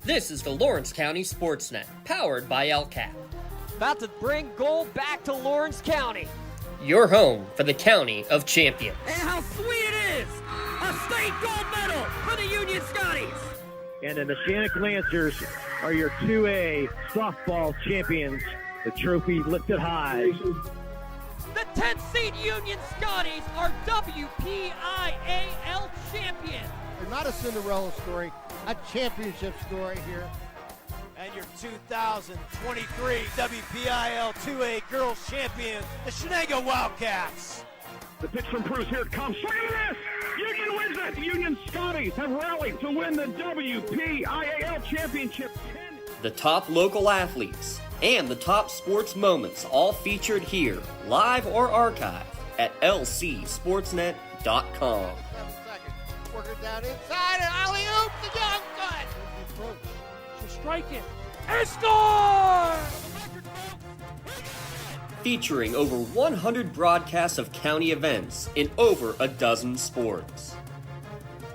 This is the Lawrence County SportsNet, powered by LCAP. About to bring gold back to Lawrence County. Your home for the County of Champions. And how sweet it is! A state gold medal for the Union Scotties! And the Neshannock Lancers are your 2A softball champions. The trophy lifted high. The 10th seed Union Scotties are WPIAL champions. Not a Cinderella story, a championship story here. And your 2023 WPIL 2A Girls Champions, the Shenango Wildcats. The pitch from Bruce, here it comes. Swing and miss! Union wins it! Union Scotties have rallied to win the WPIAL Championship. The top local athletes and the top sports moments all featured here, live or archived at lcsportsnet.com. Working down inside and alley-oop the young gun. She'll strike it and score! Featuring over 100 broadcasts of county events in over a dozen sports.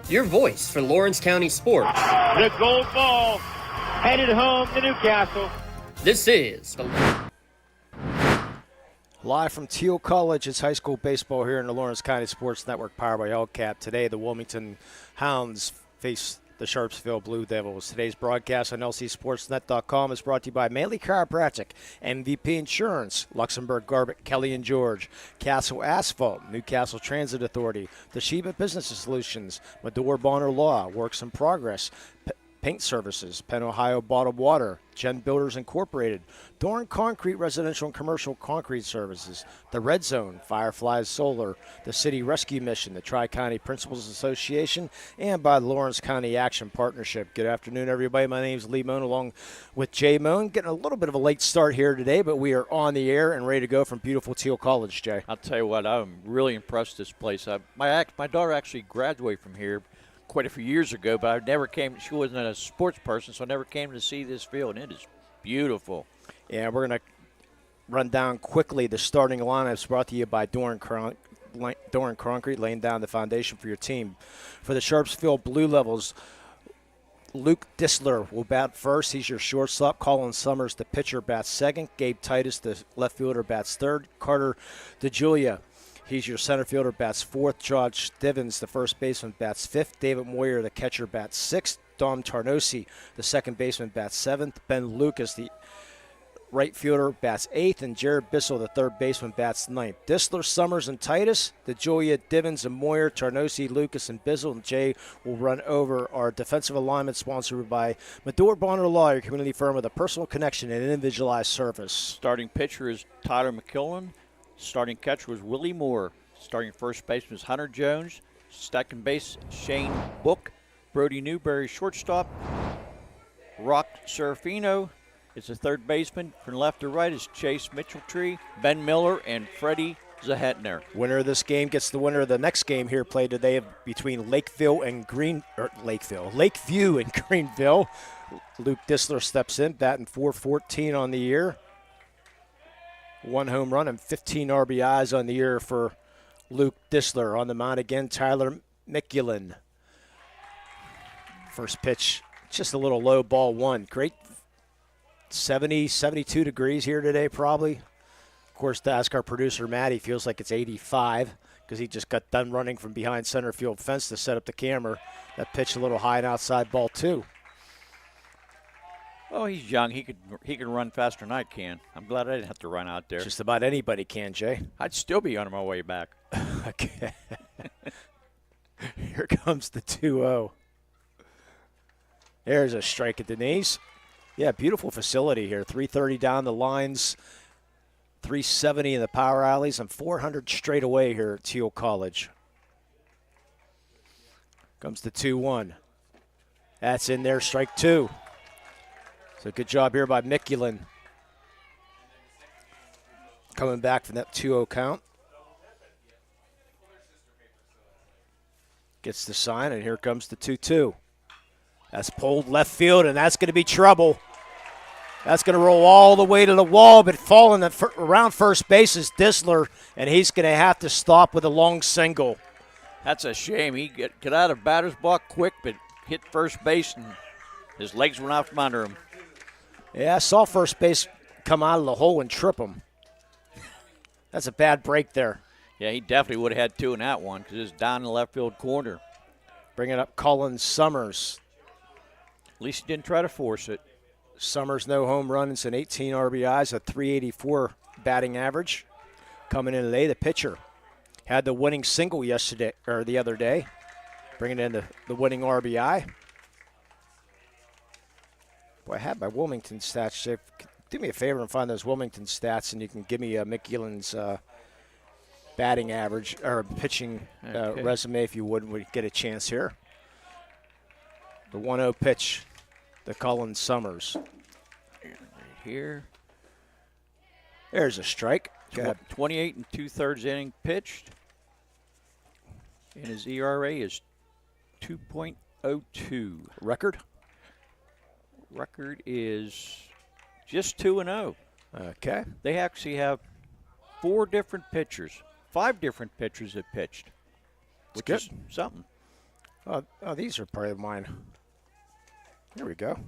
Your voice for Lawrence County sports. The gold ball headed home to Newcastle. This is the Live from Teal College, it's high school baseball here in the Lawrence County Sports Network, powered by LCAP. Today, the Wilmington Hounds face the Sharpsville Blue Devils. Today's broadcast on lcsportsnet.com is brought to you by Manley Chiropractic, MVP Insurance, Luxembourg Garbett, Kelly and George, Castle Asphalt, Newcastle Transit Authority, Toshiba Business Solutions, Medore Bonner Law, Works in Progress, Paint Services, Penn Ohio Bottled Water, Gen Builders Incorporated, Doran Concrete Residential and Commercial Concrete Services, The Red Zone, Fireflies Solar, the City Rescue Mission, the Tri-County Principals Association, and by the Lawrence County Action Partnership. Good afternoon, everybody. My name is Lee Moan, along with Jay Moan. Getting a little bit of a late start here today, but we are on the air and ready to go from beautiful Teal College, Jay. I'll tell you what, I'm really impressed with this place. My daughter actually graduated from here quite a few years ago, but I never came. She wasn't a sports person, so I never came to see this field, and it is beautiful. Yeah, we're going to run down quickly the starting lineups brought to you by Doran Concrete, laying down the foundation for your team. For the Sharpsville Blue Levels, Luke Disler will bat first. He's your shortstop. Colin Summers, the pitcher, bats second. Gabe Titus, the left fielder, bats third. Carter DeJulia, he's your center fielder, bats fourth. Josh Stivens, the first baseman, bats fifth. David Moyer, the catcher, bats sixth. Dom Tarnosi, the second baseman, bats seventh. Ben Lucas, the right fielder, bats eighth. And Jared Bissell, the third baseman, bats ninth. Disler, Summers, and Titus, DeJulia, Divins, and Moyer, Tarnosi, Lucas, and Bissell. And Jay will run over our defensive alignment, sponsored by Medore Bonner Law, your community firm with a personal connection and individualized service. Starting pitcher is Tyler McKillen. Starting catcher was Willie Moore. Starting first baseman is Hunter Jones. Second base, Shane Book. Brody Newberry, shortstop. Rock Serafino is the third baseman. From left to right is Chase Mitchell-Tree, Ben Miller, and Freddie Zahetner. Winner of this game gets the winner of the next game here played today between Lakeview and Greenville. Luke Disler steps in, batting .414 on the year. 1 home run and 15 RBIs on the year for Luke Disler. On the mound again, Tyler McKillen. First pitch, just a little low, ball one. Great 70, 72 degrees here today probably. Of course, to ask our producer, Matt, he feels like it's 85 because he just got done running from behind center field fence to set up the camera. That pitch a little high and outside, ball two. Oh, he's young. He could run faster than I can. I'm glad I didn't have to run out there. Just about anybody can, Jay. I'd still be on my way back. Okay. Here comes the 2-0. There's a strike at the knees. Yeah, beautiful facility here. 330 down the lines, 370 in the power alleys, and 400 straight away here at Teal College. Comes the 2-1. That's in there, strike two. So good job here by Mickulin. Coming back from that 2-0 count. Gets the sign, and here comes the 2-2. That's pulled left field, and that's going to be trouble. That's going to roll all the way to the wall, but falling around first base is Disler, and he's going to have to stop with a long single. That's a shame. He got out of batter's block quick, but hit first base, and his legs went out from under him. Yeah, I saw first base come out of the hole and trip him. That's a bad break there. Yeah, he definitely would have had 2 in that one because it's down in the left field corner. Bringing up Cullen Summers. At least he didn't try to force it. Summers, no home runs and 18 RBIs, a .384 batting average. Coming in today, the pitcher had the winning single yesterday or the other day, bringing in the winning RBI. Boy, I had my Wilmington stats. Jeff, do me a favor and find those Wilmington stats, and you can give me Mick Gielen's batting average or pitching resume if you would when we get a chance here. The 1-0 pitch, the Cullen Summers. Right here. There's a strike. 28 and 2/3 inning pitched. And his ERA is 2.02. Record? Record is just 2-0. Okay. They actually have 4 different pitchers, 5 different pitchers that pitched, which is something. Oh, these are part of mine. There we go.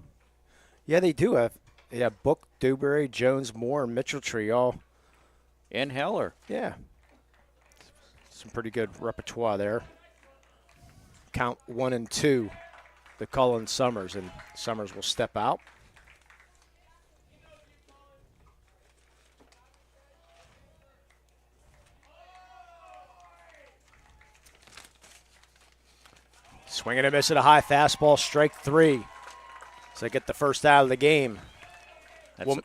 Yeah, they do have. They have Book, Dewberry, Jones, Moore, and Mitchell-Tree all. And Heller. Yeah. Some pretty good repertoire there. Count 1 and 2, the Cullen Summers, and Summers will step out. Swing and a miss at a high fastball, strike 3. So they get the first out of the game. That's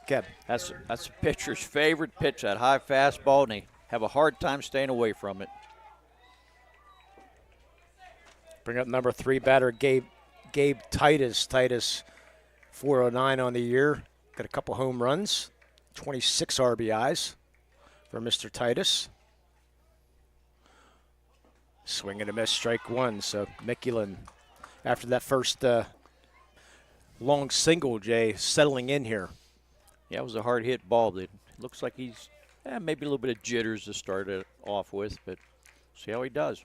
the pitcher's favorite pitch, that high fastball, and they have a hard time staying away from it. Bring up number 3 batter, Gabe Titus. Titus, 409 on the year. Got a couple home runs, 26 RBIs for Mr. Titus. Swing and a miss, strike 1. So Mikulin, after that first long single, Jay, settling in here. Yeah, it was a hard hit ball. It looks like he's maybe a little bit of jitters to start it off with, but see how he does.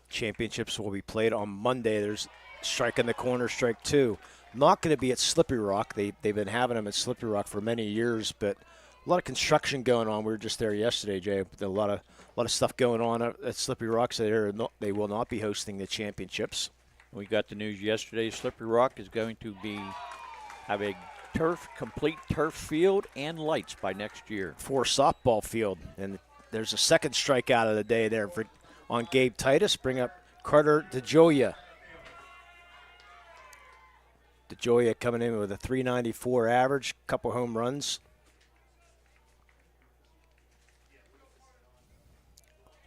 Championships will be played on Monday. There's strike in the corner, strike 2. Not going to be at Slippery Rock. They've been having them at Slippery Rock for many years, but a lot of construction going on. We were just there yesterday, Jay. A lot of stuff going on at Slippery Rock, so they will not be hosting the championships. We got the news yesterday. Slippery Rock is going to have a complete turf field and lights by next year. For softball field, and there's a second strikeout of the day there on Gabe Titus. Bring up Carter DeGioia. DeGioia coming in with a .394 average, couple home runs.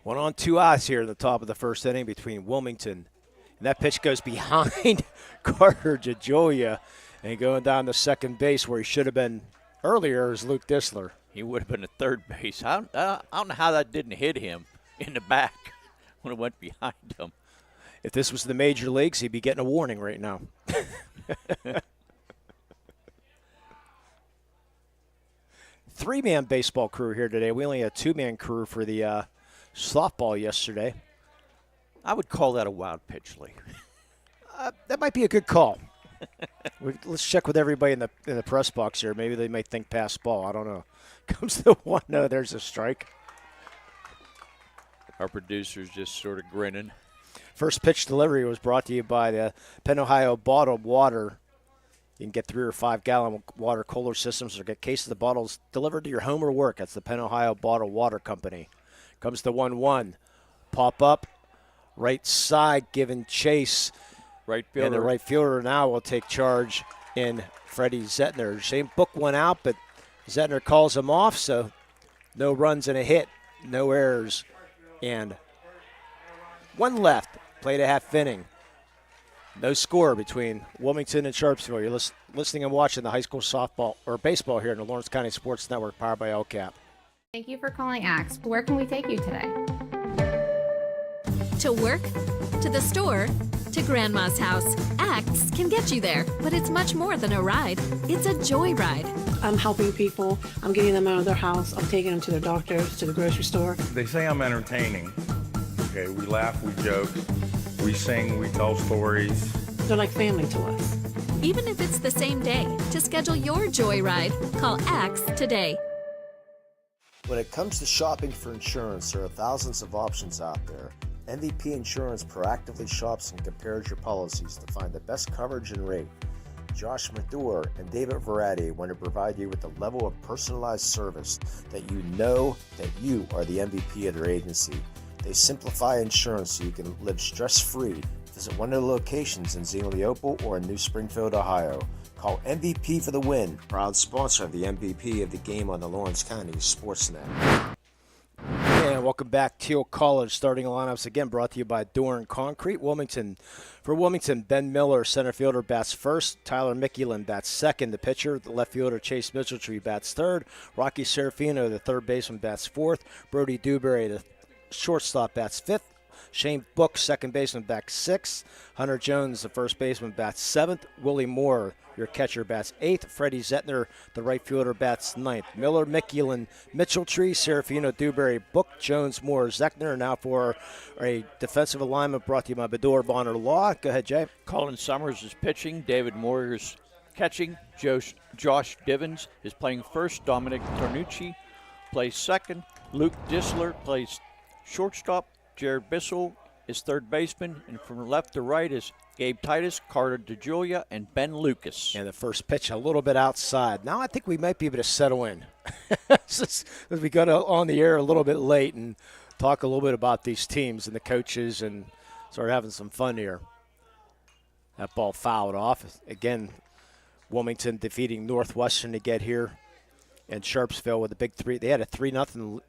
1 on 2 outs here in the top of the first inning between Wilmington. And that pitch goes behind Carter DeGioia. And going down to second base where he should have been earlier is Luke Disler. He would have been at third base. I don't know how that didn't hit him in the back when it went behind him. If this was the major leagues, he'd be getting a warning right now. Three-man baseball crew here today. We only had a 2-man crew for the softball yesterday. I would call that a wild pitch league. That might be a good call. Let's check with everybody in the press box here. Maybe they might think pass ball. I don't know. Comes to 1-0. There's a strike. Our producer's just sort of grinning. First pitch delivery was brought to you by the Penn Ohio Bottled Water. You can get 3 or 5 gallon water cooler systems or get cases of bottles delivered to your home or work. That's the Penn Ohio Bottled Water Company. Comes to 1-1. Pop up. Right side giving chase. Right fielder. And the right fielder now will take charge in Freddie Zettner. Shane Book went out, but Zettner calls him off, so no runs and a hit, no errors, and 1 left. Played a half inning. No score between Wilmington and Sharpsville. You're listening and watching the high school softball or baseball here in the Lawrence County Sports Network, powered by LCAP. Thank you for calling AXE. Where can we take you today? To work, to the store, to Grandma's house. Acts can get you there, but it's much more than a ride. It's a joyride. I'm helping people. I'm getting them out of their house. I'm taking them to their doctors, to the grocery store. They say I'm entertaining. Okay, we laugh, we joke, we sing, we tell stories. They're like family to us. Even if it's the same day, to schedule your joyride, call Axe today. When it comes to shopping for insurance, there are thousands of options out there. MVP Insurance proactively shops and compares your policies to find the best coverage and rate. Josh Madure and David Verratti want to provide you with a level of personalized service that you know that you are the MVP of their agency. They simplify insurance so you can live stress-free. Visit one of their locations in Zingley Opal or in New Springfield, Ohio. Call MVP for the win. Proud sponsor of the MVP of the game on the Lawrence County SportsNet. And welcome back. Teal College starting lineups again brought to you by Doran Concrete. For Wilmington, Ben Miller, center fielder, bats first. Tyler Mickulin bats second. The pitcher, the left fielder, Chase Mitchelltree, bats third. Rocky Serafino, the third baseman, bats fourth. Brody Dewberry, the shortstop, bats fifth. Shane Book, second baseman, bats sixth. Hunter Jones, the first baseman, bats seventh. Willie Moore, your catcher, bats eighth. Freddie Zettner, the right fielder, bats ninth. Miller, Mickulin, Mitchelltree, Serafino, Dewberry, Book, Jones, Moore, Zettner. Now for a defensive alignment brought to you by Bedore Bonner Law. Go ahead, Jay. Colin Summers is pitching. David Moore is catching. Josh Divins is playing first. Dominic Tornucci plays second. Luke Disler plays shortstop. Jared Bissell is third baseman, and from left to right is Gabe Titus, Carter DeJulia, and Ben Lucas. And the first pitch a little bit outside. Now I think we might be able to settle in. As we got on the air a little bit late and talk a little bit about these teams and the coaches and start having some fun here. That ball fouled off. Again, Wilmington defeating Northwestern to get here. And Sharpsville with a big three. They had a 3-0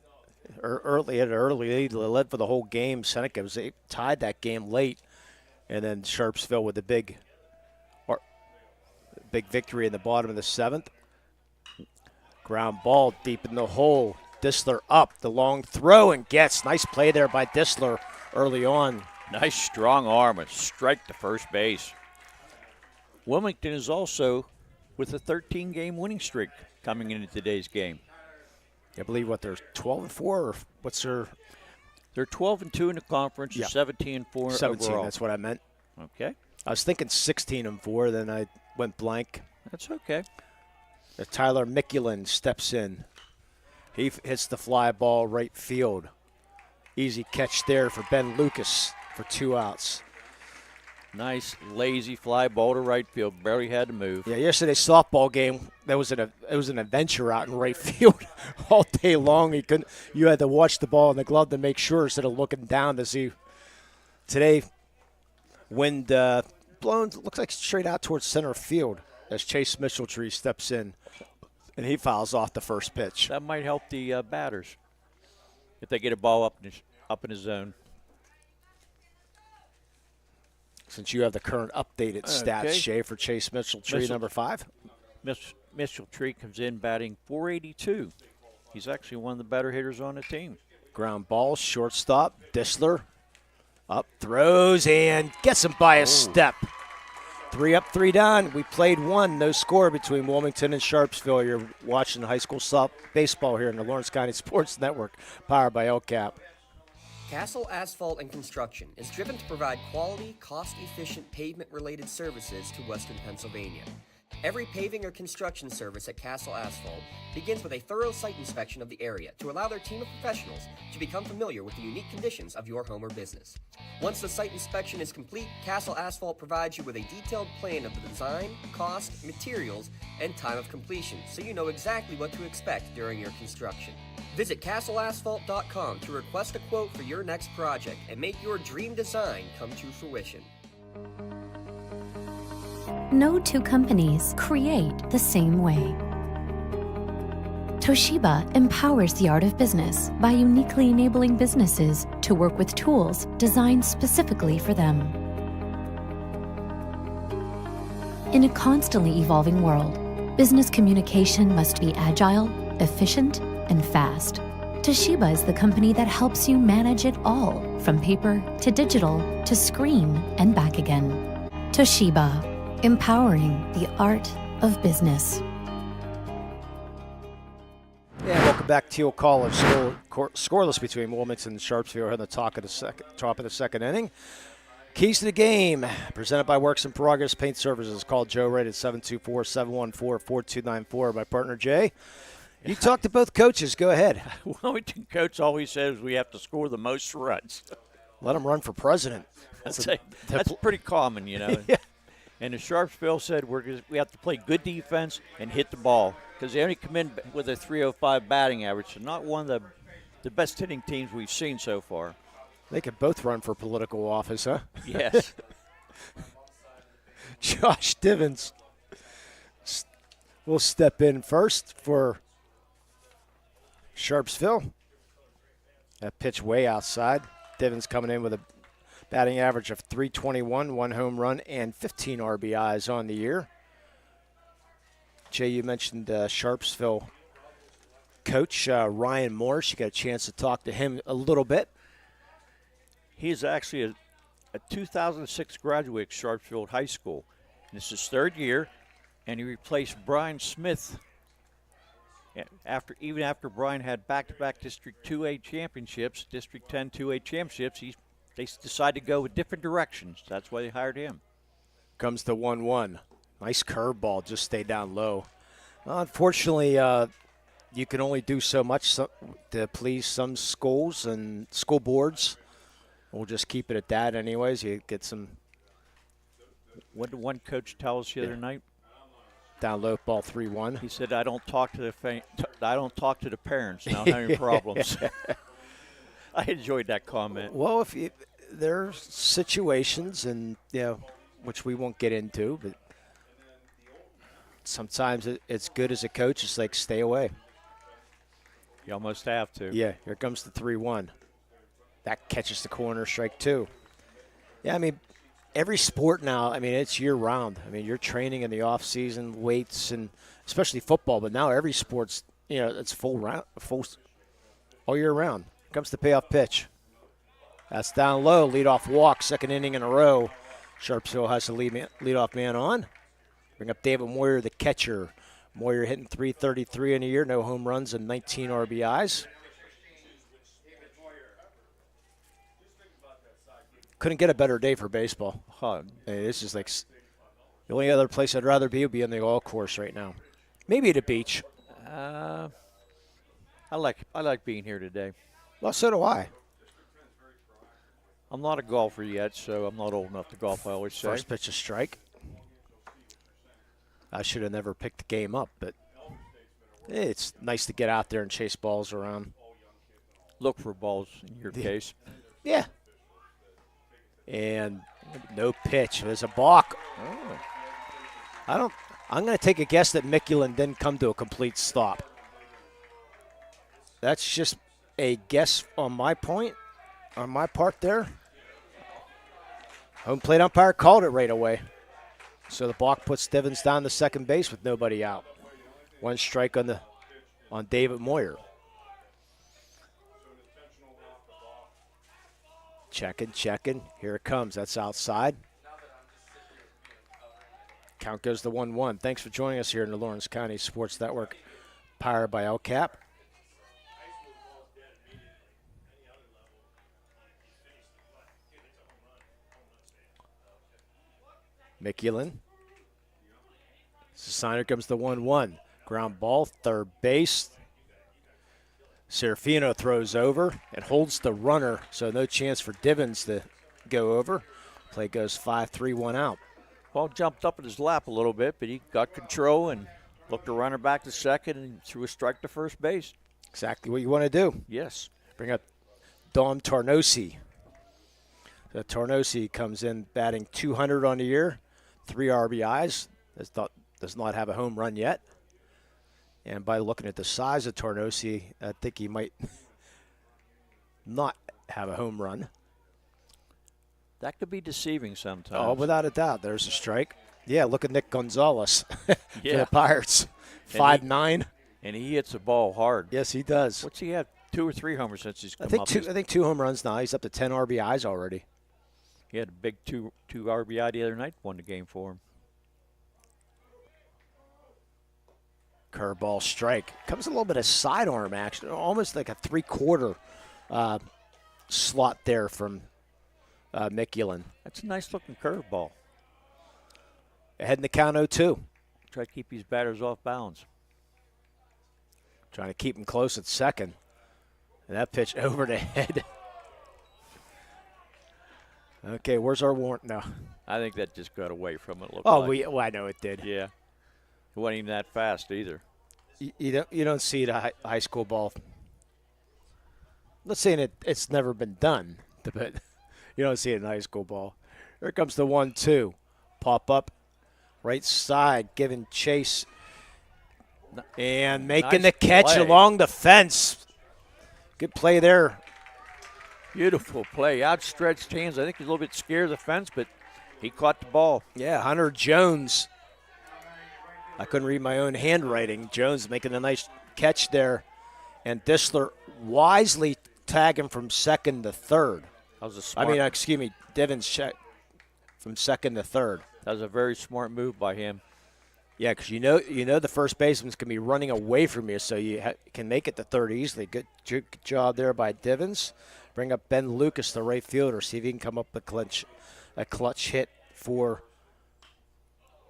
early lead. They led for the whole game. Seneca tied that game late. And then Sharpsville with a big victory in the bottom of the seventh. Ground ball deep in the hole. Disler up. The long throw and gets. Nice play there by Disler early on. Nice strong arm and strike to first base. Wilmington is also with a 13-game winning streak coming into today's game. I believe they're 12-4, or what's their? They're 12-2 in the conference, yeah. 17-4 17, overall. That's what I meant. Okay. I was thinking 16-4, then I went blank. That's okay. Tyler Mickulin steps in. He hits the fly ball right field. Easy catch there for Ben Lucas for 2 outs. Nice, lazy fly ball to right field. Barely had to move. Yeah, yesterday's softball game, it was an adventure out in right field all day long. You had to watch the ball in the glove to make sure instead of looking down to see. Today, wind blown, looks like straight out towards center field as Chase Mitchelltree steps in, and he fouls off the first pitch. That might help the batters if they get a ball up in the zone. Since you have the current updated stats, Jay, for Chase Mitchelltree, number 5. Mitchelltree comes in batting .482. He's actually one of the better hitters on the team. Ground ball, shortstop, Disler. Up, throws, and gets him by a step. 3 up, 3 down. We played 1, no score between Wilmington and Sharpsville. You're watching high school baseball here in the Lawrence County Sports Network, powered by LCAP. Castle Asphalt and Construction is driven to provide quality, cost-efficient pavement-related services to Western Pennsylvania. Every paving or construction service at Castle Asphalt begins with a thorough site inspection of the area to allow their team of professionals to become familiar with the unique conditions of your home or business. Once the site inspection is complete, Castle Asphalt provides you with a detailed plan of the design, cost, materials, and time of completion, so you know exactly what to expect during your construction. Visit castleasphalt.com to request a quote for your next project and make your dream design come to fruition. No two companies create the same way. Toshiba empowers the art of business by uniquely enabling businesses to work with tools designed specifically for them. In a constantly evolving world, business communication must be agile, efficient, and fast. Toshiba is the company that helps you manage it all, from paper to digital to screen and back again. Toshiba, empowering the art of business. Yeah, welcome back to Teal College. Scoreless between Wilmington and Sharpsville in the top of the second inning. Keys to the game, presented by Works in Progress Paint Services. Call Joe Wright at 724-714-4294. My partner, Jay. You talk to both coaches. Go ahead. Wilmington coach always says we have to score the most runs. Let them run for president. That's pretty common, you know. Yeah. And the Sharpsville said we have to play good defense and hit the ball because they only come in with a 305 batting average, so not one of the best hitting teams we've seen so far. They could both run for political office, huh? Yes. Josh Divins will step in first for Sharpsville. That pitch way outside. Divins coming in with a batting average of .321, 1 home run, and 15 RBIs on the year. Jay, you mentioned Sharpsville coach Ryan Morris. You got a chance to talk to him a little bit. He's actually a 2006 graduate at Sharpsville High School. And it's his third year, and he replaced Brian Smith. Even after Brian had back-to-back District 2A championships, District 10 2A championships, they decided to go with different directions. That's why they hired him. Comes the 1-1. Nice curveball, just stay down low. Well, unfortunately, you can only do so much to please some schools and school boards. We'll just keep it at that anyways. You get some. What did one coach tell us the other night? Down low, ball 3-1. He said, I don't talk to the parents now having problems. I enjoyed that comment. Well, there are situations, and which we won't get into, but sometimes it's good as a coach. It's like, stay away. You almost have to. Yeah, here comes the 3-1. That catches the corner, strike 2. Yeah, I mean, every sport now, I mean, it's year-round. I mean, you're training in the off-season, weights, and especially football, but now every sport's, it's full all year round. Here comes the payoff pitch. That's down low, leadoff walk, second inning in a row. Sharpsville has the leadoff man on. Bring up David Moyer, the catcher. Moyer hitting .333 in a year, no home runs and 19 RBIs. Couldn't get a better day for baseball. Hey, this is like the only other place I'd rather be would be on the golf course right now. Maybe at a beach. I like being here today. Well, so do I. I'm not a golfer yet, so I'm not old enough to golf, I always say. First pitch, a strike. I should have never picked the game up, but it's nice to get out there and chase balls around. Look for balls in your case. Yeah. And no pitch. There's a balk. I'm going to take a guess that Mickulin didn't come to a complete stop. That's just a guess on my part there. Home plate umpire called it right away. So the balk puts Divins down to second base with nobody out. One strike on David Moyer. Checking. Here it comes. That's outside. Count goes to 1-1. Thanks for joining us here in the Lawrence County Sports Network, powered by LCAP. Mickulin. Signer comes to 1-1. Ground ball, third base. Serafino throws over. It holds the runner, so no chance for Divins to go over. Play goes 5-3-1 out. Ball jumped up in his lap a little bit, but he got control and looked the runner back to second and threw a strike to first base. Exactly what you want to do. Yes. Bring up Dom Tarnosi. So Tarnosi comes in batting .200 on the year, 3 RBIs. Does not have a home run yet. And by looking at the size of Tarnosi, I think he might not have a home run. That could be deceiving sometimes. Oh, without a doubt. There's a strike. Yeah, look at Nick Gonzalez for the Pirates. 5'9". And he hits the ball hard. Yes, he does. What's he have? 2 or 3 homers since he's come I think up. I think 2 home runs now. He's up to 10 RBIs already. He had a big 2 RBI the other night, won the game for him. Curveball strike. Comes a little bit of sidearm action, almost like a 3/4 slot there from Mickulin. That's a nice looking curveball. Ahead in the count 0-2. Try to keep these batters off balance. Trying to keep him close at second. And that pitch over the head. Okay, where's our warrant now? I think that just got away from it. Well, I know it did. Yeah. It wasn't even that fast either. You don't see it a high school ball. I'm not saying it's never been done, but you don't see it in high school ball. Here comes the 1-2. Pop up, right side, giving chase, and making the catch along the fence. Good play there. Beautiful play. Outstretched hands. I think he's a little bit scared of the fence, but he caught the ball. Yeah, Hunter Jones. I couldn't read my own handwriting. Jones making a nice catch there. And Disler wisely tagging from second to third. That was a smart. Divins from second to third. That was a very smart move by him. Yeah, because you know the first baseman's going to be running away from you, so you can make it to third easily. Good job there by Divins. Bring up Ben Lucas, the right fielder, see if he can come up with a clutch hit for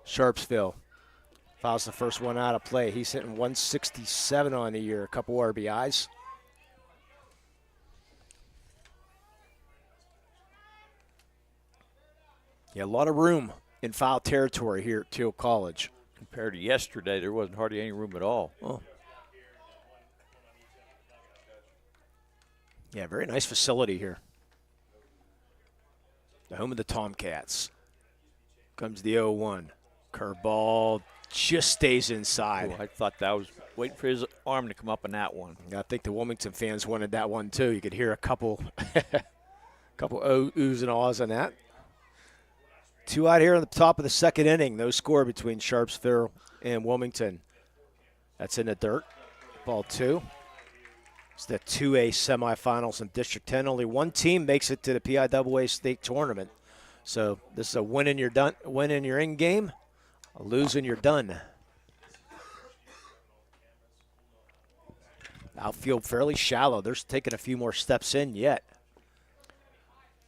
Sharpsville. Fouls the first one out of play. He's hitting 167 on the year, a couple RBIs. Yeah, a lot of room in foul territory here at Teal College. Compared to yesterday, there wasn't hardly any room at all. Oh. Yeah, very nice facility here. The home of the Tomcats. Comes the 0-1. Curveball just stays inside. Oh, I thought that was waiting for his arm to come up on that one. I think the Wilmington fans wanted that one too. You could hear a couple oohs and ahs on that. 2 out here on the top of the second inning. No score between Sharpsville and Wilmington. That's in the dirt. Ball 2. It's the 2A semifinals in District 10. Only one team makes it to the PIAA state tournament. So this is a win and you're done. Win and you're in game. A lose and you're done. Outfield fairly shallow. They're taking a few more steps in yet.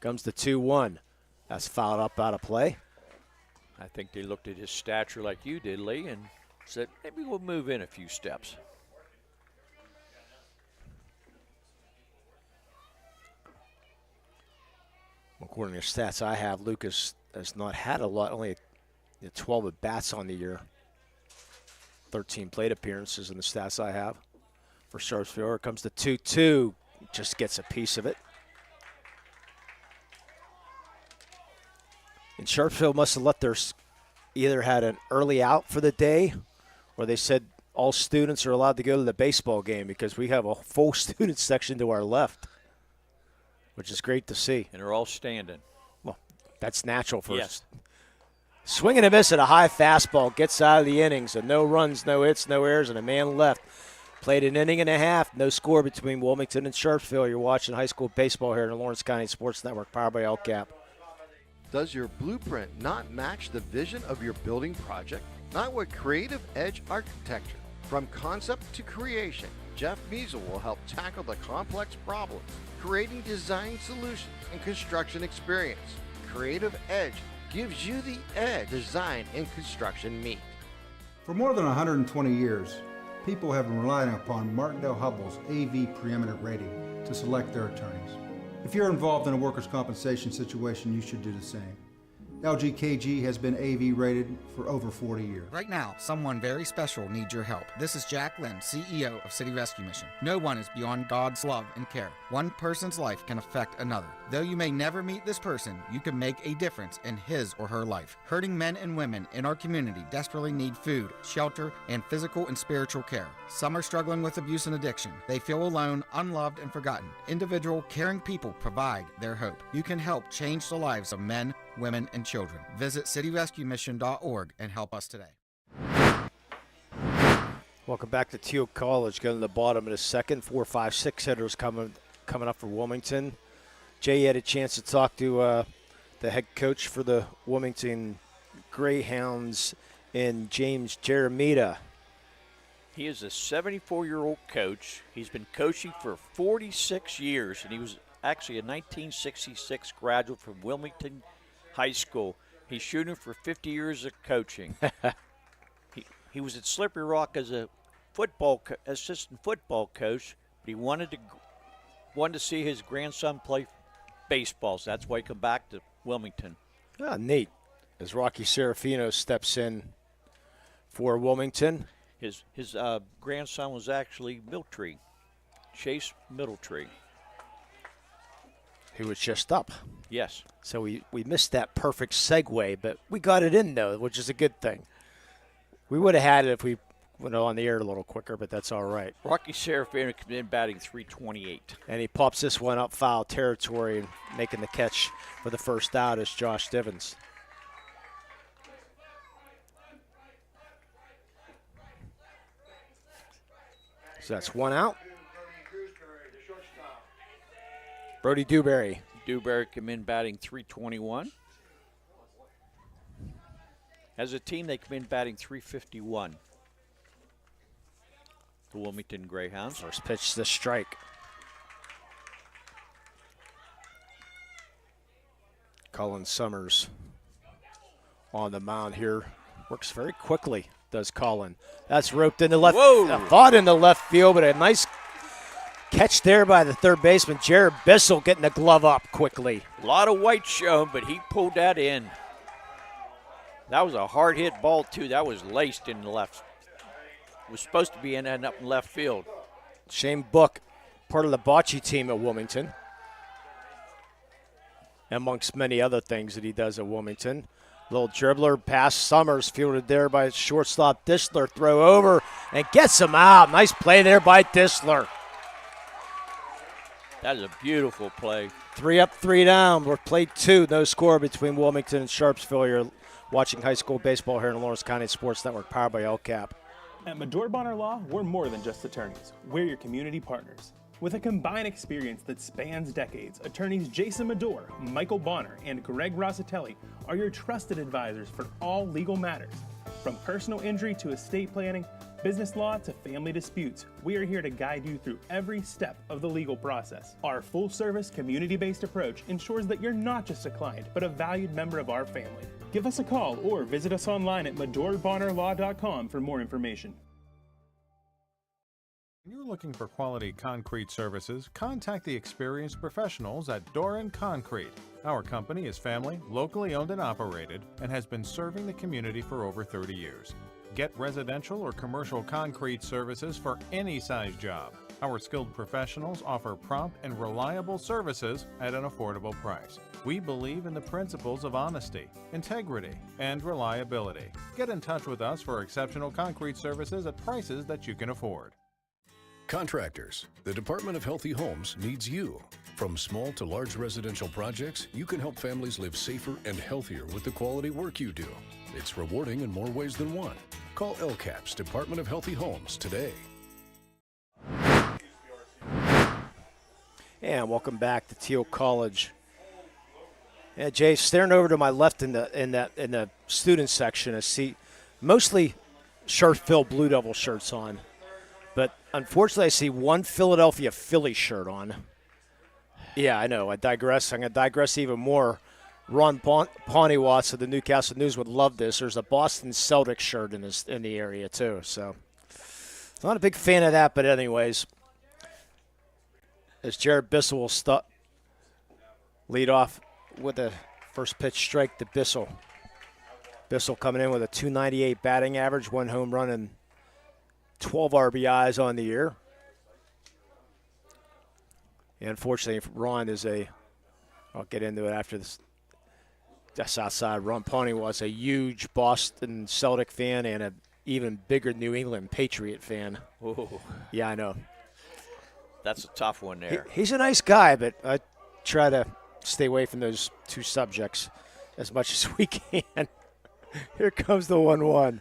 Comes the 2-1. That's fouled up out of play. I think they looked at his stature like you did, Lee, and said, maybe we'll move in a few steps. According to the stats I have, Lucas has not had a lot, only 12 at-bats on the year. 13 plate appearances in the stats I have for Sharpsville. Here comes the 2-2. Just gets a piece of it. And Sharpsville must have let either had an early out for the day, or they said all students are allowed to go to the baseball game, because we have a full student section to our left, which is great to see. And they're all standing. Well, that's natural for yes. Swing and a miss at a high fastball. Gets out of the innings. So no runs, no hits, no errors, and a man left. Played an inning and a half. No score between Wilmington and Sharpsville. You're watching high school baseball here in the Lawrence County Sports Network, powered by LCAP. Does your blueprint not match the vision of your building project? Not with Creative Edge Architecture. From concept to creation, Jeff Measle will help tackle the complex problems, creating design solutions and construction experience. Creative Edge gives you the edge design and construction meet. For more than 120 years, people have been relying upon Martindale Hubbell's AV preeminent rating to select their attorneys. If you're involved in a workers' compensation situation, you should do the same. LGKG has been AV rated for over 40 years. Right now, someone very special needs your help. This is Jack Lynn, CEO of City Rescue Mission. No one is beyond God's love and care. One person's life can affect another. Though you may never meet this person, you can make a difference in his or her life. Hurting men and women in our community desperately need food, shelter, and physical and spiritual care. Some are struggling with abuse and addiction. They feel alone, unloved, and forgotten. Individual, caring people provide their hope. You can help change the lives of men, women, and children. Visit cityrescuemission.org and help us today. Welcome back to Teal College. Going to the bottom of the second. 4, 5, 6 hitters coming up for Wilmington. Jay, you had a chance to talk to the head coach for the Wilmington Greyhounds in James Jeremita. He is a 74-year-old coach. He's been coaching for 46 years, and he was actually a 1966 graduate from Wilmington High School. He's shooting for 50 years of coaching. He was at Slippery Rock as a assistant football coach, but he wanted to see his grandson play baseball, so that's why he come back to Wilmington. Ah, neat. As Rocky Serafino steps in for Wilmington. His grandson was actually Miltree, Chase Middletree. Who was just up. Yes. So we missed that perfect segue, but we got it in, though, which is a good thing. We would have had it if we went on the air a little quicker, but that's all right. Rocky Serafino comes in batting .328. And he pops this one up foul territory and making the catch for the first out is Josh Divins. So that's one out. Brody Dewberry. Dewberry come in batting .321. As a team, they come in batting .351. The Wilmington Greyhounds. First pitch, the strike. Colin Summers on the mound here. Works very quickly, does Colin. That's roped in the left. Whoa! Thought in the left field, but a nice catch there by the third baseman, Jared Bissell, getting the glove up quickly. A lot of white shown, but he pulled that in. That was a hard hit ball, too. That was laced in the left. It was supposed to be ending up in left field. Shane Book, part of the bocce team at Wilmington, amongst many other things that he does at Wilmington. Little dribbler past Summers, fielded there by shortstop Disler. Throw over and gets him out. Nice play there by Disler. That is a beautiful play. 3 up, 3 down. We're played 2. No score between Wilmington and Sharpsville. You're watching high school baseball here in the Lawrence County Sports Network, powered by LCAP. At Medore Bonner Law, we're more than just attorneys. We're your community partners. With a combined experience that spans decades, attorneys Jason Medore, Michael Bonner, and Greg Rossitelli are your trusted advisors for all legal matters. From personal injury to estate planning, business law to family disputes, we are here to guide you through every step of the legal process. Our full-service, community-based approach ensures that you're not just a client, but a valued member of our family. Give us a call or visit us online at MedoreBonnerLaw.com for more information. When you're looking for quality concrete services, contact the experienced professionals at Doran Concrete. Our company is family, locally owned and operated, and has been serving the community for over 30 years. Get residential or commercial concrete services for any size job. Our skilled professionals offer prompt and reliable services at an affordable price. We believe in the principles of honesty, integrity, and reliability. Get in touch with us for exceptional concrete services at prices that you can afford. Contractors, the Department of Healthy Homes needs you. From small to large residential projects, you can help families live safer and healthier with the quality work you do. It's rewarding in more ways than one. Call LCAP's Department of Healthy Homes today. And welcome back to Teal College. Yeah, Jay, staring over to my left in the student section, I see mostly Sharpsville Blue Devil shirts on. But unfortunately, I see one Philadelphia Philly shirt on. Yeah, I know. I digress. I'm going to digress even more. Ron Pawnee-Watts of the Newcastle News would love this. There's a Boston Celtics shirt in the area, too. So, not a big fan of that, but anyways. As Jared Bissell will lead off with a first pitch strike to Bissell. Bissell coming in with a .298 batting average, 1 home run and 12 RBIs on the year. And unfortunately, Ron is I'll get into it after this. Just outside, Ron Pawnee was a huge Boston Celtic fan and an even bigger New England Patriot fan. Ooh. Yeah, I know. That's a tough one there. He's a nice guy, but I try to stay away from those two subjects as much as we can. Here comes the 1-1.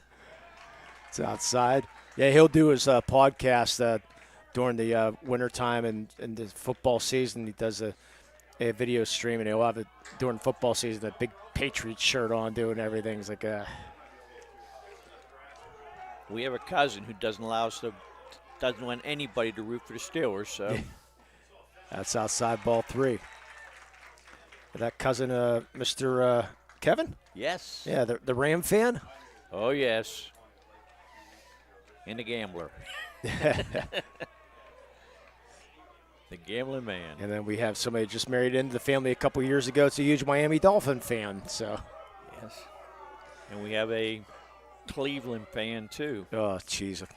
It's outside. Yeah, he'll do his podcast during the wintertime and the football season. He does a video stream, and he'll have it during football season, a big Patriots shirt on, doing everything. It's like we have a cousin who doesn't want anybody to root for the Steelers. So yeah. That's outside ball 3. That cousin, Mr. Kevin? Yes. Yeah, the Ram fan? Oh, yes. And the gambler. The gambling man. And then we have somebody just married into the family a couple years ago. It's a huge Miami Dolphin fan. So. Yes. And we have a Cleveland fan, too. Oh, jeez.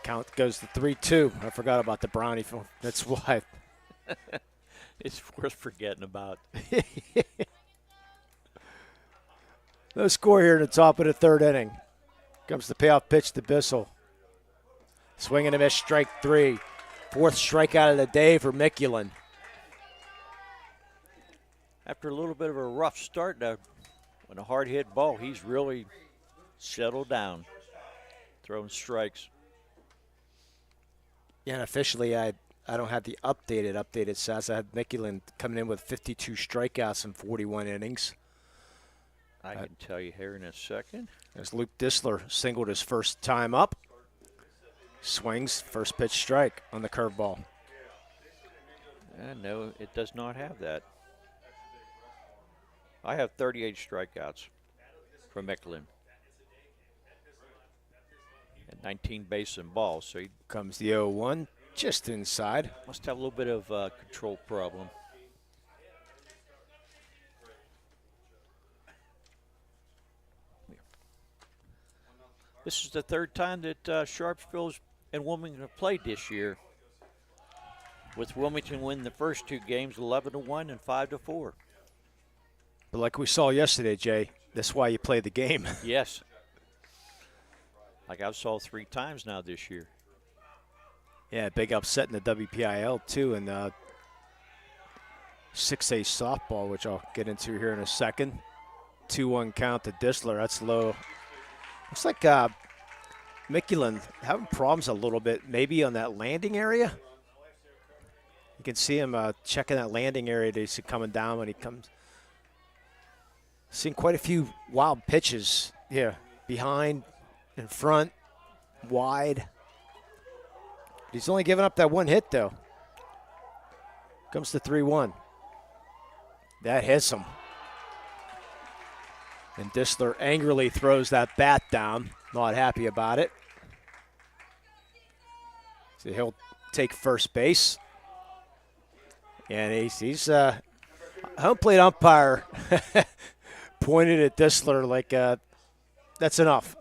Count goes to 3-2. I forgot about the Brownie film. That's why. It's worth forgetting about. No score here in the top of the 3rd inning. Comes the payoff pitch to Bissell. Swing and a miss, strike 3. 4th strikeout of the day for Mikulin. After a little bit of a rough start on a hard hit ball, he's really settled down, throwing strikes. Yeah, and officially I don't have the updated stats. I had Mikulin coming in with 52 strikeouts in 41 innings. I can tell you here in a second. As Luke Disler singled his first time up. Swings, first pitch strike on the curveball. No, it does not have that. I have 38 strikeouts for Mikulin. And 19 bases and balls. So he comes the 0-1, just inside. Must have a little bit of control problem. This is the 3rd time that Sharpsville and Wilmington have played this year, with Wilmington winning the first 2 games 11-1 and 5-4. But like we saw yesterday, Jay, that's why you play the game. Yes. Like I've saw 3 times now this year. Yeah, big upset in the WPIAL too, and 6A softball, which I'll get into here in a second. 2-1 count to Disler. That's low. Looks like Mikulin having problems a little bit, maybe on that landing area. You can see him checking that landing area that he's coming down when he comes. Seen quite a few wild pitches here, behind, in front, wide. He's only given up that 1 hit, though. Comes to 3-1. That hits him. And Disler angrily throws that bat down. Not happy about it. So he'll take first base. And he's home plate umpire pointed at Disler like, that's enough.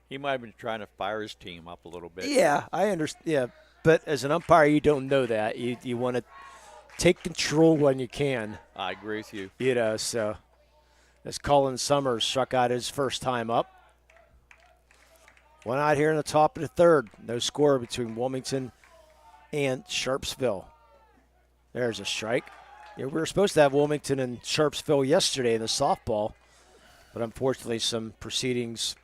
He might have been trying to fire his team up a little bit. Yeah, I understand. Yeah, but as an umpire, you don't know that. You want to take control when you can. I agree with you. You know, so as Colin Summers struck out his first time up. One out here in the top of the 3rd. No score between Wilmington and Sharpsville. There's a strike. Yeah, we were supposed to have Wilmington and Sharpsville yesterday in the softball, but unfortunately some proceedings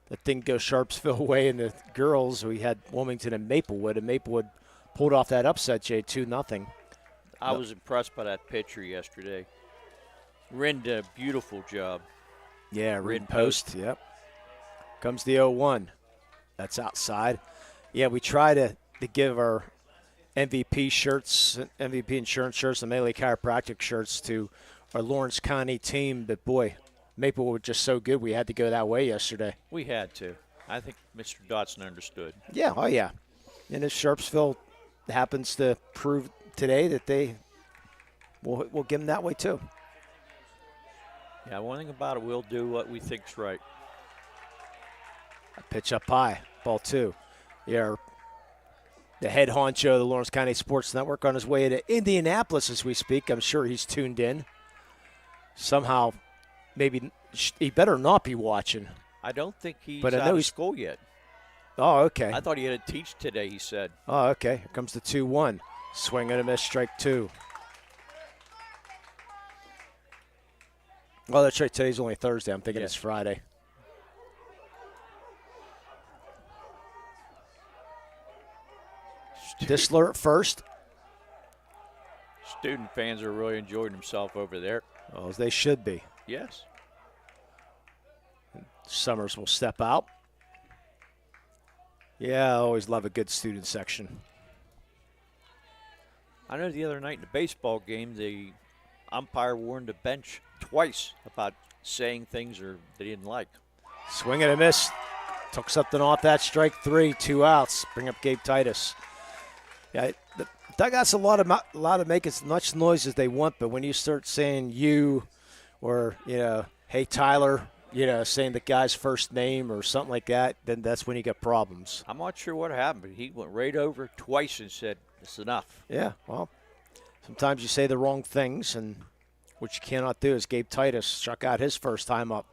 that didn't go Sharpsville way in the girls. We had Wilmington and Maplewood pulled off that upset, Jay, 2-0. I was impressed by that pitcher yesterday. Rin did a beautiful job. Yeah, Rin post. Yep. Comes the 0-1. That's outside. Yeah, we try to give our MVP shirts, MVP insurance shirts, and Melee Chiropractic shirts to our Lawrence County team, but boy, Maplewood was just so good we had to go that way yesterday. We had to. I think Mr. Dotson understood. Yeah, oh yeah. And if Sharpsville happens to prove today that we'll give them that way too. Yeah, one thing about it, we'll do what we think's right. A pitch up high, ball 2. Yeah, the head honcho of the Lawrence County Sports Network on his way to Indianapolis as we speak. I'm sure he's tuned in. Somehow, maybe he better not be watching. I don't think he's but out of school yet. Oh, okay. I thought he had to teach today, he said. Oh, okay. Here comes the 2-1. Swing and a miss, strike 2. Well, that's right. Today's only Thursday. I'm thinking it's Friday. Disler at first. Student fans are really enjoying themselves over there. Well, as they should be. Yes. Summers will step out. Yeah, I always love a good student section. I know the other night in the baseball game, the umpire warned the bench twice about saying things they didn't like. Swing and a miss. Took something off that, strike 3, 2 outs. Bring up Gabe Titus. Yeah, the dugout's a lot of make as much noise as they want, but when you start saying you or, hey, Tyler, saying the guy's first name or something like that, then that's when you get problems. I'm not sure what happened, but he went right over twice and said, it's enough. Yeah, well, sometimes you say the wrong things, and what you cannot do is Gabe Titus struck out his first time up,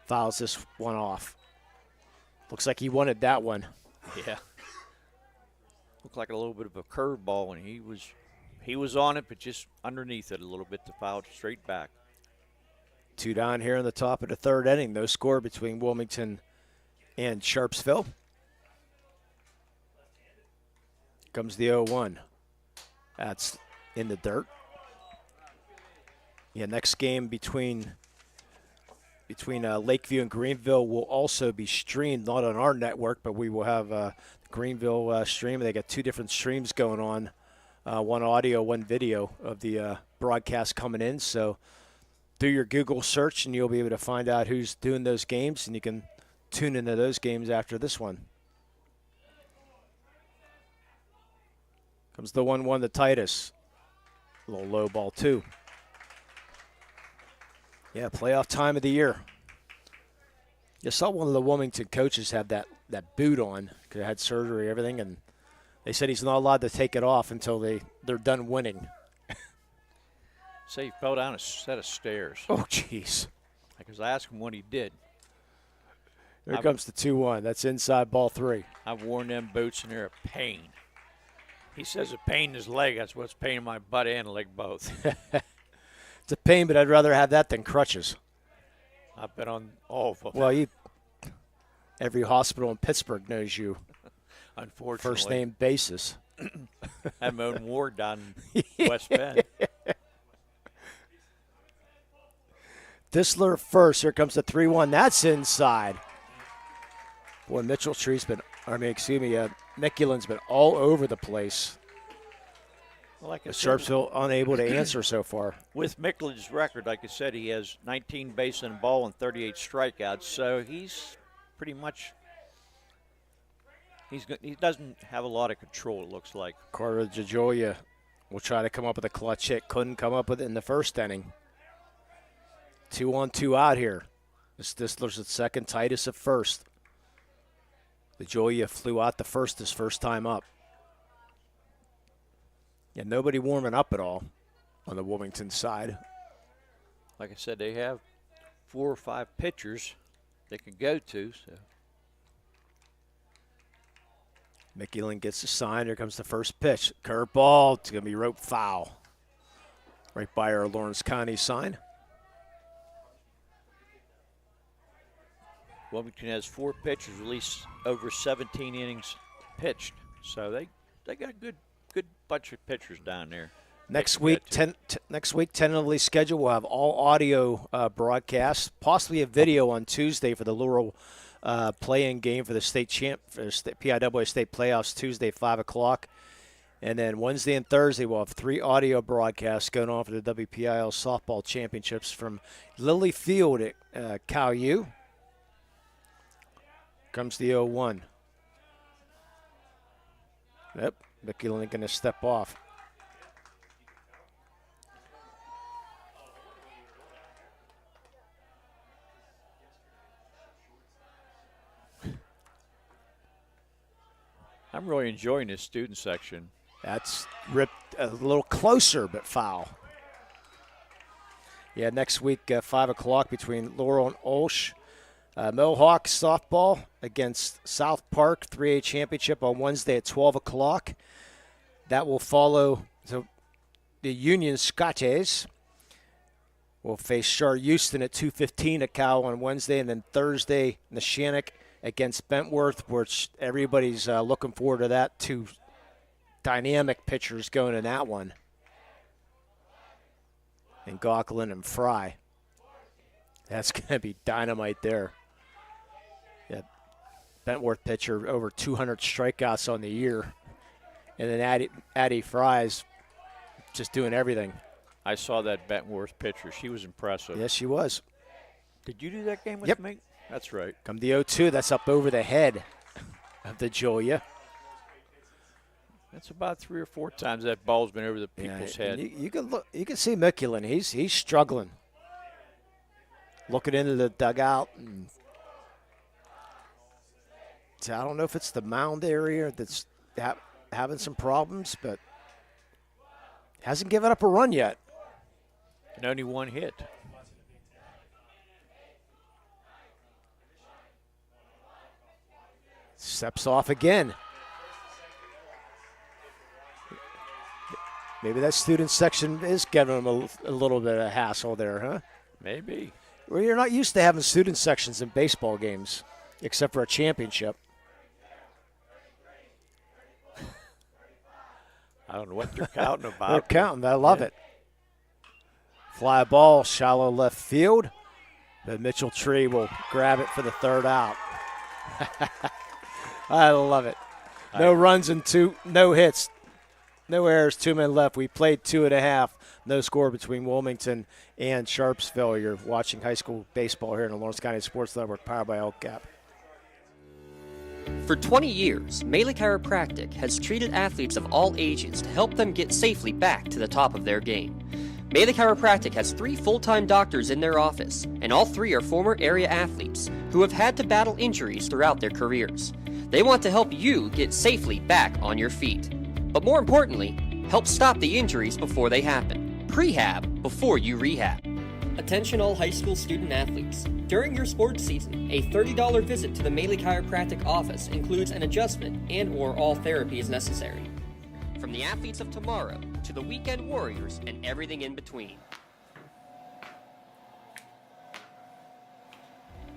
fouls this one off. Looks like he wanted that one. Yeah. Looked like a little bit of a curveball, and he was on it, but just underneath it a little bit to foul straight back. 2 down here in the top of the third inning. No score between Wilmington and Sharpsville. Comes the 0-1. That's in the dirt. Yeah, next game between Lakeview and Greenville will also be streamed, not on our network, but we will have Greenville stream. They got 2 different streams going on, one audio, one video of the broadcast coming in. So do your Google search, and you'll be able to find out who's doing those games, and you can tune into those games after this one. Comes the 1-1 to Titus. A little low ball, too. Yeah, playoff time of the year. You saw one of the Wilmington coaches have that boot on because they had surgery and everything, and they said he's not allowed to take it off until they're done winning. Say he fell down a set of stairs. Oh, jeez. Because I asked him what he did. Here comes the 2-1. That's inside ball 3. I've worn them boots, and they're a pain. He says a pain in his leg. That's what's paining my butt and leg both. It's a pain, but I'd rather have that than crutches. I've been on all of them. Well, every hospital in Pittsburgh knows you. Unfortunately. First name basis. I have my own ward down in West Bend. Disler first. Here comes the 3-1. That's inside. Boy, Mickelin's been all over the place. Well, like I Sharpsville unable to answer so far. With Micklin's record, like I said, he has 19 base and ball and 38 strikeouts. So he's pretty much he doesn't have a lot of control, it looks like. Carter Jajoya will try to come up with a clutch hit. Couldn't come up with it in the first inning. 2 on, 2 out here. Disler's at second, Titus at first. Jajoya flew out the first his first time up. Yeah, nobody warming up at all on the Wilmington side. Like I said, they have 4 or 5 pitchers they can go to. So Mickelin gets the sign. Here comes the first pitch. Curveball. It's going to be rope foul. Right by our Lawrence County sign. Wilmington has 4 pitchers, released over 17 innings pitched. So they got a good bunch of pitchers down there. Next week, tentatively scheduled, we'll have all audio broadcasts, possibly a video on Tuesday for the Laurel play-in game for the PIAA state playoffs Tuesday, 5 o'clock. And then Wednesday and Thursday, we'll have 3 audio broadcasts going on for the WPIAL softball championships from Lily Field at Cal U. Comes the 0-1. Yep, Mickelin going to step off. I'm really enjoying this student section. That's ripped a little closer, but foul. Yeah, next week, 5 o'clock between Laurel and Olsh. Mohawk softball against South Park, 3A championship on Wednesday at 12 o'clock. That will follow the Union Scots will face Shar Houston at 2:15 at Cal on Wednesday, and then Thursday, Neshannock against Bentworth, which everybody's looking forward to that dynamic pitchers going in that one. And Gauquelin and Fry. That's going to be dynamite there. Yeah, Bentworth pitcher, over 200 strikeouts on the year. And then Addie Fry's just doing everything. I saw that Bentworth pitcher. She was impressive. Yes, she was. Did you do that game with me? That's right. Come the 0-2. That's up over the head of the Julia. That's about 3 or 4 times that ball's been over the people's head. You can look. You can see Mikulin. He's struggling. Looking into the dugout. And so I don't know if it's the mound area that's having some problems, but hasn't given up a run yet. And only 1 hit. Steps off again. Maybe that student section is giving them a little bit of hassle there, huh? Maybe. Well, you're not used to having student sections in baseball games, except for a championship. I don't know what they're counting about. They're counting. I love it. Fly ball, shallow left field. But Mitchell Tree will grab it for the 3rd out. I love it. No runs and no hits. No errors, 2 men left. We played 2.5. No score between Wilmington and Sharpsville. You're watching high school baseball here in the Lawrence County Sports Network, powered by LCAP. For 20 years, Melee Chiropractic has treated athletes of all ages to help them get safely back to the top of their game. Melee Chiropractic has 3 full-time doctors in their office, and all 3 are former area athletes who have had to battle injuries throughout their careers. They want to help you get safely back on your feet. But more importantly, help stop the injuries before they happen. Prehab before you rehab. Attention all high school student athletes. During your sports season, a $30 visit to the Melee Chiropractic office includes an adjustment and/or all therapy is necessary. From the athletes of tomorrow to the weekend warriors and everything in between.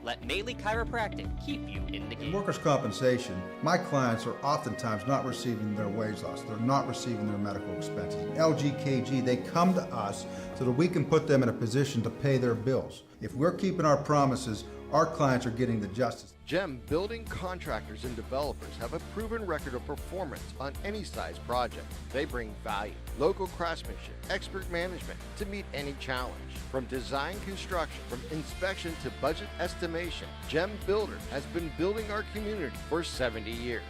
Let Melee Chiropractic keep you in the game. Workers' compensation, my clients are oftentimes not receiving their wage loss. They're not receiving their medical expenses. LGKG, they come to us so that we can put them in a position to pay their bills. If we're keeping our promises, our clients are getting the justice. GEM building contractors and developers have a proven record of performance on any size project. They bring value, local craftsmanship, expert management to meet any challenge. From design construction, from inspection to budget estimation, GEM Builder has been building our community for 70 years.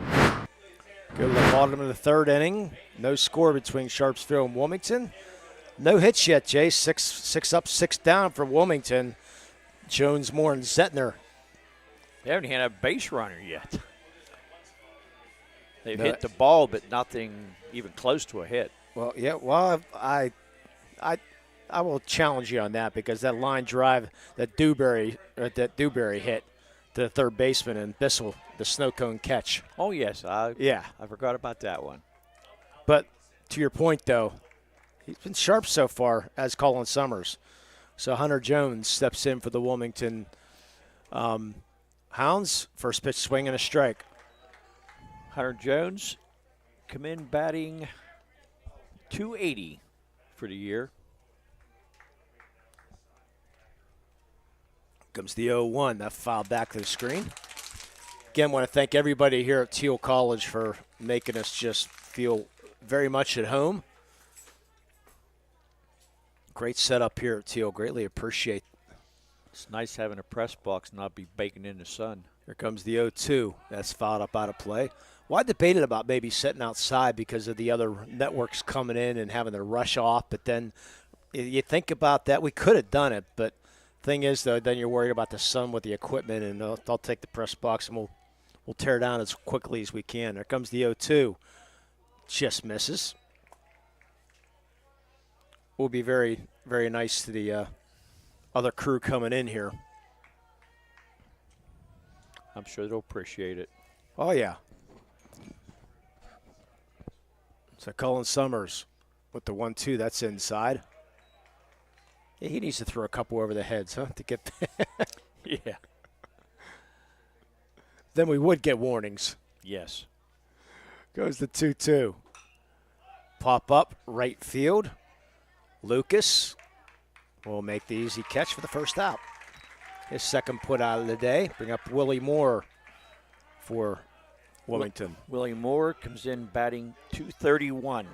Go to the bottom of the 3rd inning. No score between Sharpsville and Wilmington. No hits yet, Jay. Six up, 6 down for Wilmington. Jones, Moore, and Zettner. They haven't had a base runner yet. They've hit the ball, but nothing even close to a hit. Well, yeah. Well, I will challenge you on that because that line drive that Dewberry hit to the 3rd baseman and Bissell, the snow cone catch. Oh yes, I forgot about that one. But to your point, though, he's been sharp so far as Colin Summers. So Hunter Jones steps in for the Wilmington Hounds. First pitch, swing and a strike. Hunter Jones come in batting .280 for the year. Comes the 0-1. That fouled back to the screen. Again, want to thank everybody here at Teal College for making us just feel very much at home. Great setup here at Teal. Greatly appreciate. It's nice having a press box not be baking in the sun. Here comes the 0-2. That's fouled up out of play. Well, I debated about maybe sitting outside because of the other networks coming in and having to rush off. But then you think about that. We could have done it. But thing is, though, then you're worried about the sun with the equipment. And I'll take the press box and we'll tear down as quickly as we can. There comes the 0-2. Just misses. Will be very, very nice to the other crew coming in here. I'm sure they'll appreciate it. Oh, yeah. So Colin Summers with the 1-2. That's inside. Yeah, he needs to throw a couple over the heads, huh, to get Yeah. Then we would get warnings. Yes. Goes the 2-2. Pop up, right field. Lucas will make the easy catch for the first out. His second put out of the day. Bring up Willie Moore for Wilmington. Willie Moore comes in batting .231.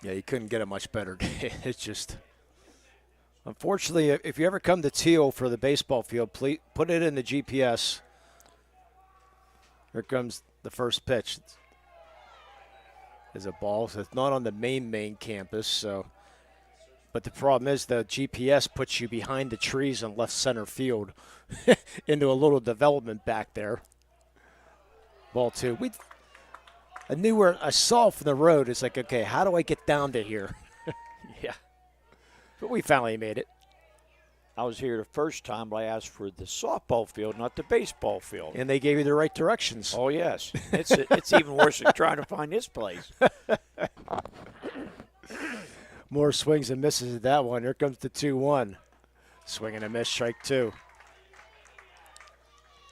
Yeah, you couldn't get a much better day. It's just, unfortunately, if you ever come to Teal for the baseball field, please put it in the GPS. Here comes the first pitch. Is a ball, so it's not on the main campus. So, but the problem is the GPS puts you behind the trees in left center field into a little development back there. Ball 2. I knew where I saw from the road. It's like, okay, how do I get down to here? Yeah. But we finally made it. I was here the first time, but I asked for the softball field, not the baseball field. And they gave you the right directions. Oh, yes. It's even worse than trying to find this place. More swings and misses at that one. Here comes the 2-1. Swing and a miss, strike 2.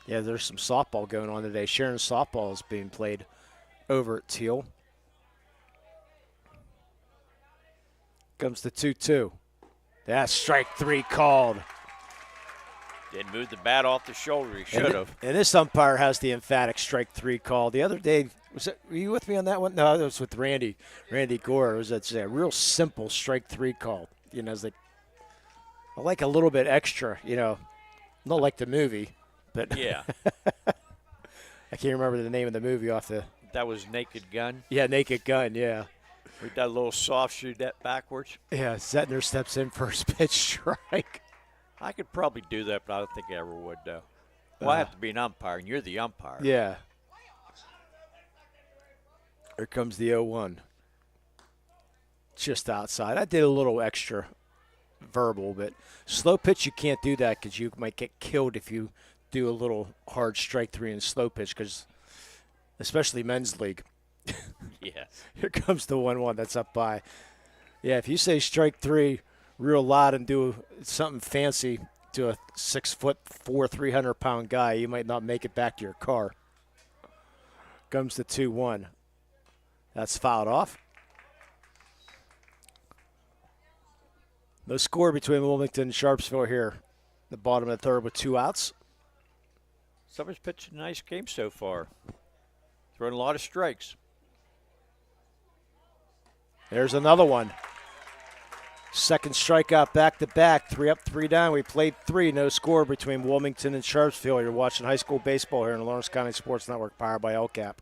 Yeah, there's some softball going on today. Sharon softball is being played over at Teal. Comes the 2-2. That's strike 3 called. Didn't move the bat off the shoulder. He should have. And this umpire has the emphatic strike 3 call. The other day, were you with me on that one? No, it was with Randy Gore. It was a real simple strike 3 call. You know, it's like, I like a little bit extra, you know, not like the movie, but yeah. I can't remember the name of the movie off the. That was Naked Gun. Yeah, Naked Gun, yeah. We did a little soft shoot that backwards. Yeah, Zettner steps in first pitch strike. I could probably do that, but I don't think I ever would, though. Well, I have to be an umpire, and you're the umpire. Yeah. Here comes the 0-1. Just outside. I did a little extra verbal, but slow pitch you can't do that because you might get killed if you do a little hard strike 3 in slow pitch, because especially men's league. Yes. Here comes the 1-1 that's up by. Yeah, if you say strike 3 real loud and do something fancy to a 6'4", 300-pound guy, you might not make it back to your car. Comes the 2-1. That's fouled off. No score between Wilmington and Sharpsville here. The bottom of the third with 2 outs. Summer's pitched a nice game so far. Throwing a lot of strikes. There's another one. Second strikeout back-to-back, 3 up, 3 down. We played 3, no score between Wilmington and Sharpsville. You're watching high school baseball here in the Lawrence County Sports Network, powered by LCAP.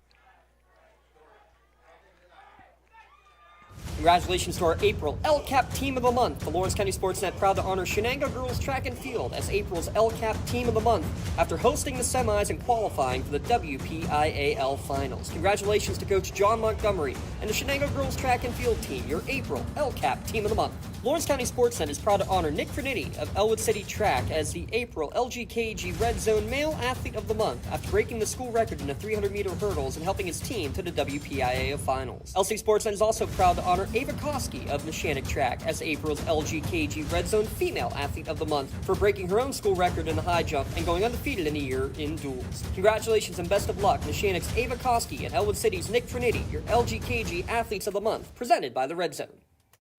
Congratulations to our April LCAP Team of the Month. The Lawrence County SportsNet proud to honor Shenango Girls Track and Field as April's LCAP Team of the Month after hosting the semis and qualifying for the WPIAL Finals. Congratulations to Coach John Montgomery and the Shenango Girls Track and Field team, your April LCAP Team of the Month. Lawrence County SportsNet is proud to honor Nick Fernitti of Elwood City Track as the April LGKG Red Zone Male Athlete of the Month after breaking the school record in the 300-meter hurdles and helping his team to the WPIAA Finals. LC SportsNet is also proud to honor Ava Koski of Neshannock Track as April's LGKG Red Zone Female Athlete of the Month for breaking her own school record in the high jump and going undefeated in a year in duels. Congratulations and best of luck, Neshannock's Ava Koski and Elwood City's Nick Fernitti, your LGKG Athletes of the Month, presented by the Red Zone.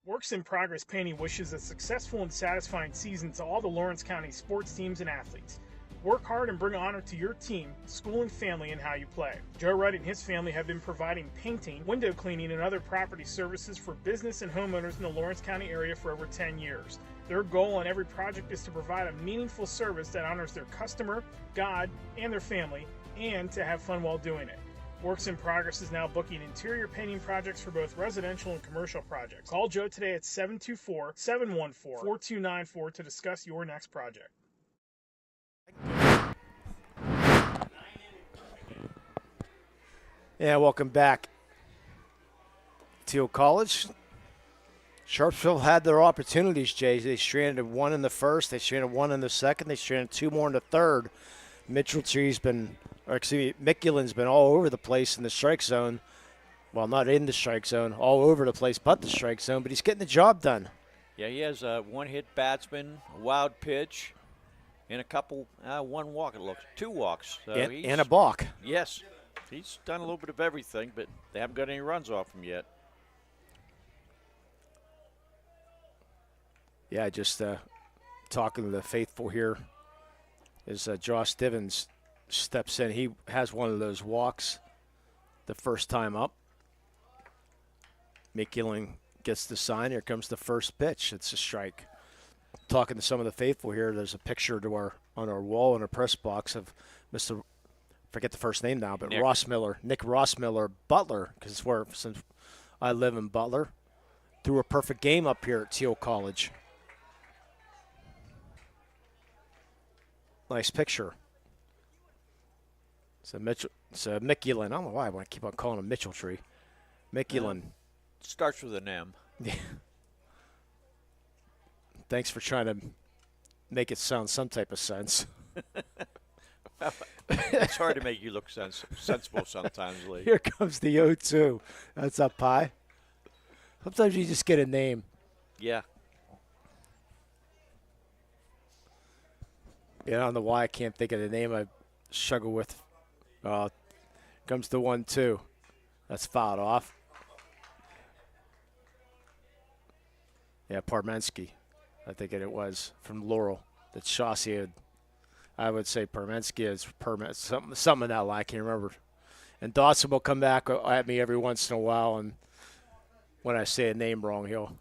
Works in Progress Painting wishes a successful and satisfying season to all the Lawrence County sports teams and athletes. Work hard and bring honor to your team, school, and family in how you play. Joe Wright and his family have been providing painting, window cleaning, and other property services for business and homeowners in the Lawrence County area for over 10 years. Their goal on every project is to provide a meaningful service that honors their customer, God, and their family, and to have fun while doing it. Works in Progress is now booking interior painting projects for both residential and commercial projects. Call Joe today at 724-714-4294 to discuss your next project. Yeah, welcome back. Teal College. Sharpsville had their opportunities, Jay. They stranded 1 in the first. They stranded 1 in the second. They stranded 2 more in the third. Mikulin's been all over the place in the strike zone. Well, not in the strike zone, all over the place but the strike zone, but he's getting the job done. Yeah, he has a one-hit batsman, a wild pitch, And a couple, one walk it looks, 2 walks. So and a balk. Yes. He's done a little bit of everything, but they haven't got any runs off him yet. Yeah, just talking to the faithful here as Josh Divins steps in. He has one of those walks the first time up. McEwen gets the sign. Here comes the first pitch. It's a strike. Talking to some of the faithful here, there's a picture on our wall in our press box of Mr. Forget the first name now, but Nick Rossmiller Butler, because since I live in Butler, threw a perfect game up here at Teal College. Nice picture. So McEwen. I don't know why I want to keep on calling him Mitchell-Tree. McEwen. Starts with an M. Yeah. Thanks for trying to make it sound some type of sense. It's hard to make you look sensible sometimes, Lee. Here comes the 0-2. That's up high. Sometimes you just get a name. Yeah. Yeah, I don't know why I can't think of the name I struggle with. Comes the 1-2. That's fouled off. Yeah, Parmensky, I think it was, from Laurel. That Chaussee had, I would say Parmensky is something in that line, I can't remember. And Dawson will come back at me every once in a while, and when I say a name wrong, he'll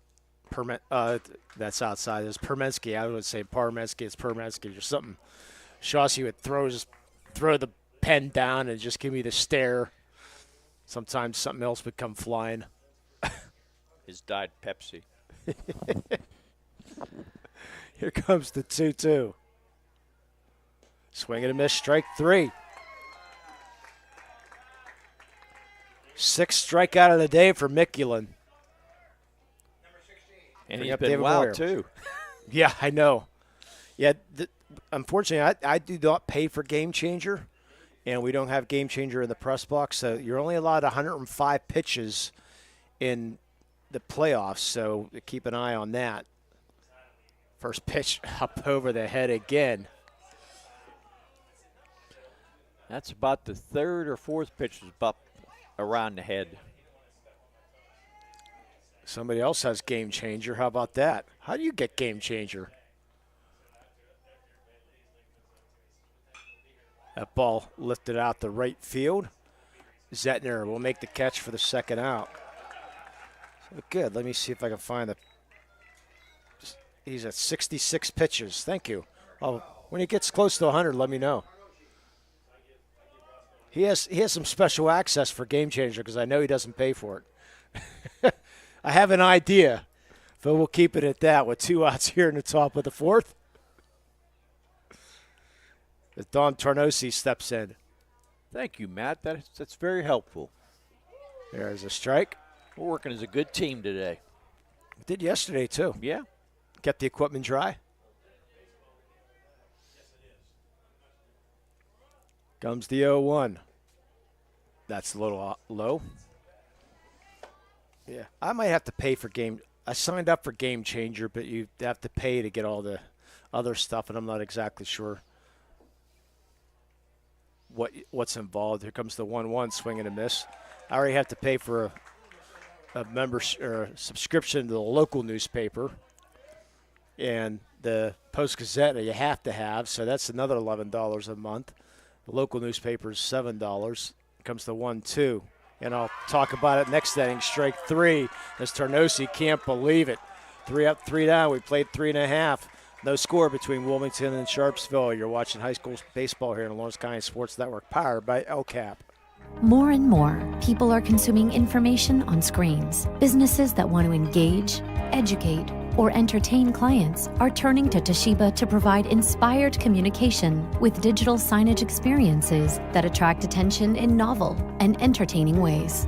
that's outside. It's Parmensky. I would say Parmensky. It's Parmensky or something. Chaussee would throw the pen down and just give me the stare. Sometimes something else would come flying. His Diet Pepsi. Here comes the 2-2. Swing and a miss, strike 3. 6th strikeout of the day for McEwen. And he's been wild, too. Yeah, I know. Yeah, unfortunately, I do not pay for Game Changer, and we don't have Game Changer in the press box, so you're only allowed 105 pitches in the playoffs, so keep an eye on that. First pitch up over the head again. That's about the 3rd or 4th pitch is up around the head. Somebody else has Game Changer. How about that? How do you get Game Changer? That ball lifted out the right field. Zettner will make the catch for the second out. So good. Let me see if I can find he's at 66 pitches. Thank you. Oh, when he gets close to 100, let me know. He has some special access for Game Changer because I know he doesn't pay for it. I have an idea, but we'll keep it at that with 2 outs here in the top of the 4th. As Don Tarnosi steps in. Thank you, Matt. That's very helpful. There's a strike. We're working as a good team today. We did yesterday, too. Yeah. Kept the equipment dry. Comes the 0-1. That's a little low. Yeah, I might have to pay for I signed up for Game Changer, but you have to pay to get all the other stuff, and I'm not exactly sure what's involved. Here comes the 1-1, swing and a miss. I already have to pay for a membership or a subscription to the local newspaper, and the Post-Gazette you have to have, so that's another $11 a month. The local newspaper is $7. Here comes the 1-2. And I'll talk about it next inning. Strike 3 as Tarnosi can't believe it. 3 up, 3 down. We played 3.5. No score between Wilmington and Sharpsville. You're watching high school baseball here in the Lawrence County Sports Network, powered by LCAP. More and more people are consuming information on screens. Businesses that want to engage, educate, or entertain clients are turning to Toshiba to provide inspired communication with digital signage experiences that attract attention in novel and entertaining ways.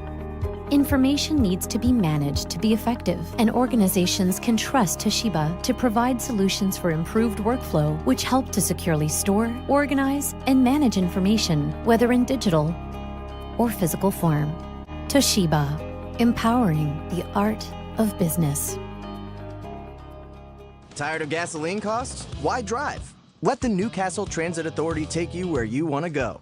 Information needs to be managed to be effective, and organizations can trust Toshiba to provide solutions for improved workflow, which help to securely store, organize, and manage information, whether in digital or physical form. Toshiba, empowering the art of business. Tired of gasoline costs? Why drive? Let the Newcastle Transit Authority take you where you want to go.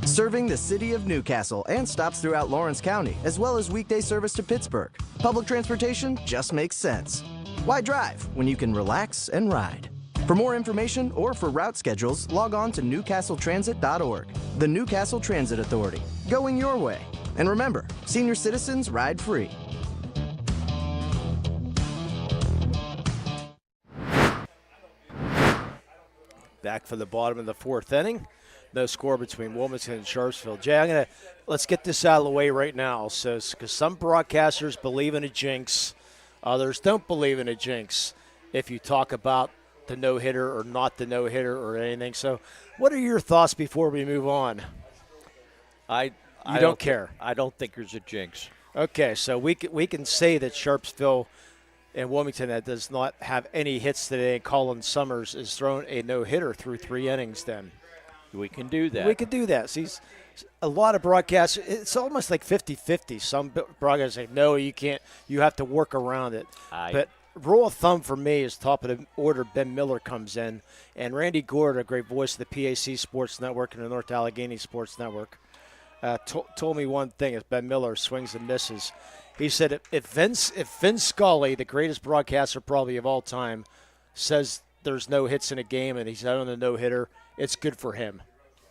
Serving the city of Newcastle and stops throughout Lawrence County, as well as weekday service to Pittsburgh. Public transportation just makes sense. Why drive when you can relax and ride? For more information or for route schedules, log on to newcastletransit.org. The Newcastle Transit Authority, going your way. And remember, senior citizens ride free. Back for the bottom of the fourth inning. No score between Wilmington and Sharpsville. Jay, let's get this out of the way right now. So, because some broadcasters believe in a jinx, others don't believe in a jinx. If you talk about the no-hitter or not the no-hitter or anything. So, what are your thoughts before we move on? I don't care. I don't think there's a jinx. Okay, so we can say that Sharpsville and Wilmington that does not have any hits today, and Colin Summers is thrown a no-hitter through 3 innings then. We can do that. We can do that. See, a lot of broadcasts, it's almost like 50-50. Some broadcasters say, no, you can't. You have to work around it. But rule of thumb for me is top of the order, Ben Miller comes in. And Randy Gord, a great voice of the PIAA Sports Network and the North Allegheny Sports Network, told me one thing as Ben Miller swings and misses. He said if Vince Scully, the greatest broadcaster probably of all time, says there's no hits in a game and he's out on a no-hitter, it's good for him.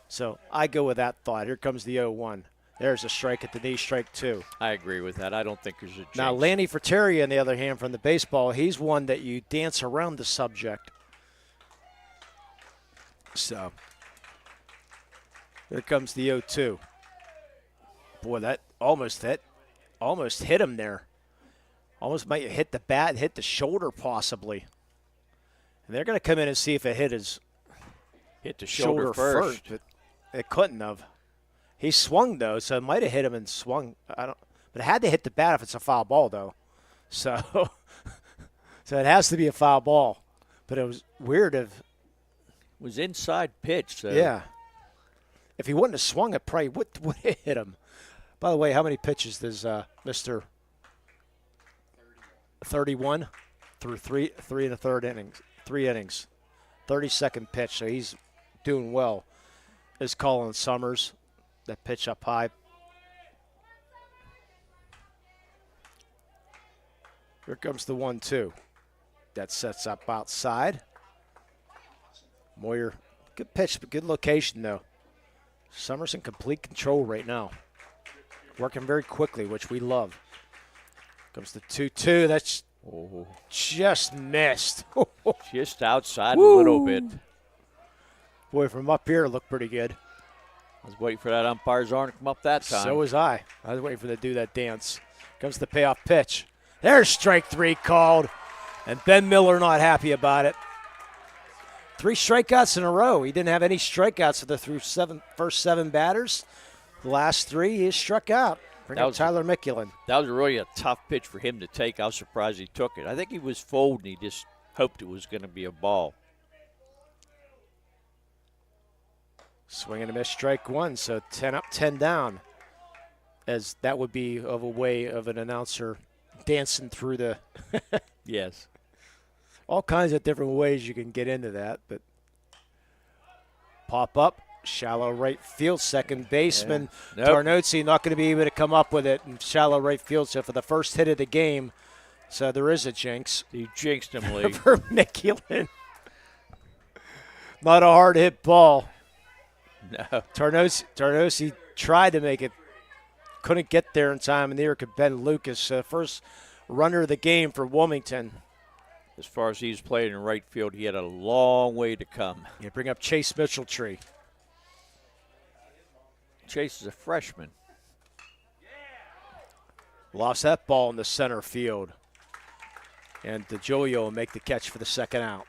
So I go with that thought. Here comes the 0-1. There's a strike at the knee, strike 2. I agree with that. I don't think there's a jinx. Now, Lanny Frateria, on the other hand, from the baseball, he's one that you dance around the subject. So here comes the 0-2. Boy, that almost hit him there. Almost might have hit the bat, hit the shoulder possibly. And they're going to come in and see if it hit the shoulder first. But it couldn't have. He swung though, so it might have hit him and swung. But it had to hit the bat if it's a foul ball though. So it has to be a foul ball. But it was weird if it was inside pitch. So. Yeah. If he wouldn't have swung it, probably would have hit him. By the way, how many pitches does Mr. 31 through three and a third innings? 3 innings. 32nd pitch, so he's doing well. Is Colin Summers, that pitch up high. Here comes the 1-2. That sets up outside. Moyer, good pitch, but good location, though. Summers in complete control right now. Working very quickly, which we love. Comes the 2-2. That's just missed. Just outside a little bit. Boy, from up here, it looked pretty good. I was waiting for that umpire's arm to come up that time. So was I. I was waiting for them to do that dance. Comes the payoff pitch. There's strike 3 called. And Ben Miller not happy about it. 3 strikeouts in a row. He didn't have any strikeouts through first 7 batters. The last 3, he struck out. Bring up Tyler Mickulin. That was really a tough pitch for him to take. I was surprised he took it. I think he was folding. He just hoped it was going to be a ball. Swing and a miss, strike 1. So 10 up, 10 down. As that would be of a way of an announcer dancing through the yes. All kinds of different ways you can get into that, but pop up, shallow right field, second baseman. Yeah. Nope. Tarnozzi not going to be able to come up with it in shallow right field. So for the first hit of the game, so there is a jinx. You jinxed him, Lee. For Mickulin. Not a hard hit ball. No. Tarnozzi tried to make it, couldn't get there in time, and there could Ben Lucas, first runner of the game for Wilmington. As far as he's played in right field, he had a long way to come. You bring up Chase Mitchelltree. Chase is a freshman. Lost that ball in the center field. And DeJolio will make the catch for the second out.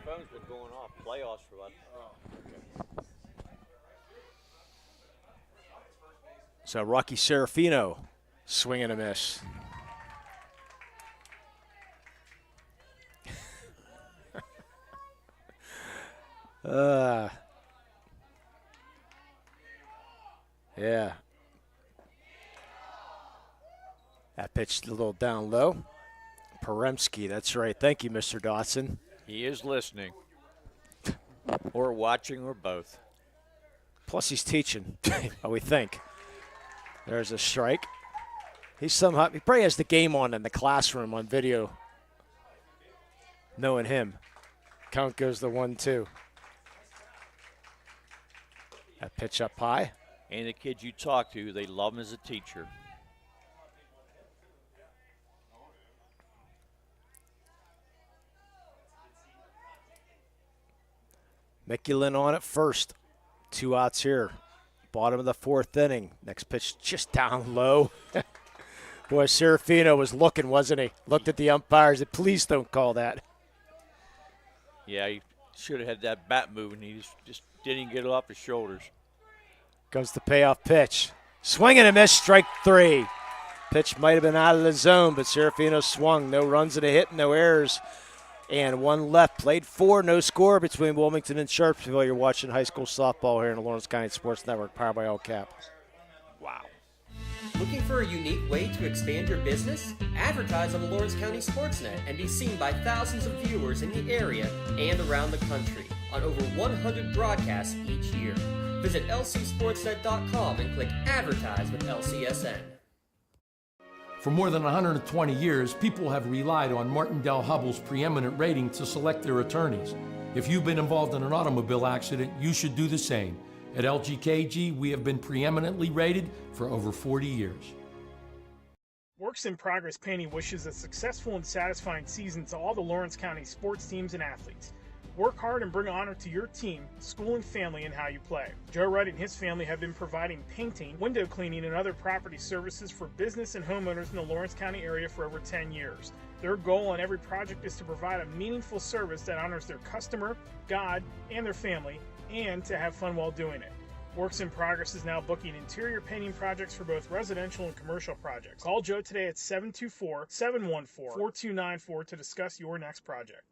Phone's been going off. Playoffs for like. So Rocky Serafino, swing and a miss. Yeah. That pitch a little down low. Paremski, that's right. Thank you, Mr. Dotson. He is listening. Or watching, or both. Plus he's teaching, we think. There's a strike. He probably has the game on in the classroom on video. Knowing him. Count goes the 1-2. That pitch up high. And the kids you talk to, they love him as a teacher. Mikulin on it first. 2 outs here. Bottom of the 4th inning. Next pitch just down low. Boy, Serafino was looking, wasn't he? Looked at the umpires and please don't call that. Yeah, he should have had that bat moving. He just didn't get it off his shoulders. Comes the payoff pitch. Swing and a miss, strike 3. Pitch might have been out of the zone, but Serafino swung. No runs and a hit, no errors. And 1 left. Played 4, no score between Wilmington and Sharpsville. You're watching high school softball here in the Lawrence County Sports Network, powered by LCAP. Wow. Looking for a unique way to expand your business? Advertise on the Lawrence County SportsNet and be seen by thousands of viewers in the area and around the country on over 100 broadcasts each year. Visit lcsportsnet.com and click Advertise with LCSN. For more than 120 years, people have relied on Martindale Hubbell's preeminent rating to select their attorneys. If you've been involved in an automobile accident, you should do the same. At LGKG, we have been preeminently rated for over 40 years. Works in Progress Painting wishes a successful and satisfying season to all the Lawrence County sports teams and athletes. Work hard and bring honor to your team, school, and family in how you play. Joe Wright and his family have been providing painting, window cleaning, and other property services for business and homeowners in the Lawrence County area for over 10 years. Their goal on every project is to provide a meaningful service that honors their customer, God, and their family, and to have fun while doing it. Works in Progress is now booking interior painting projects for both residential and commercial projects. Call Joe today at 724-714-4294 to discuss your next project.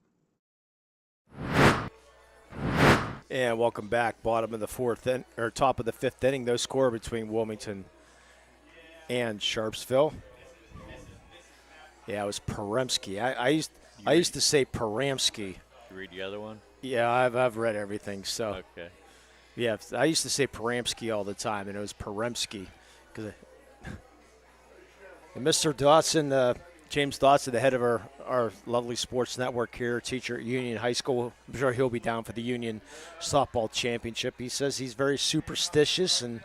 And welcome back. Bottom of the 4th or top of the 5th inning. No score between Wilmington and Sharpsville. Yeah, it was Paremski. I used to say Paramski. You read the other one? Yeah, I've read everything. So okay. Yeah, I used to say Paramski all the time, and it was Paremski. And Mr. Dotson, James Dotson, the head of our lovely sports network here, teacher at Union High School. I'm sure he'll be down for the Union softball championship. He says he's very superstitious, and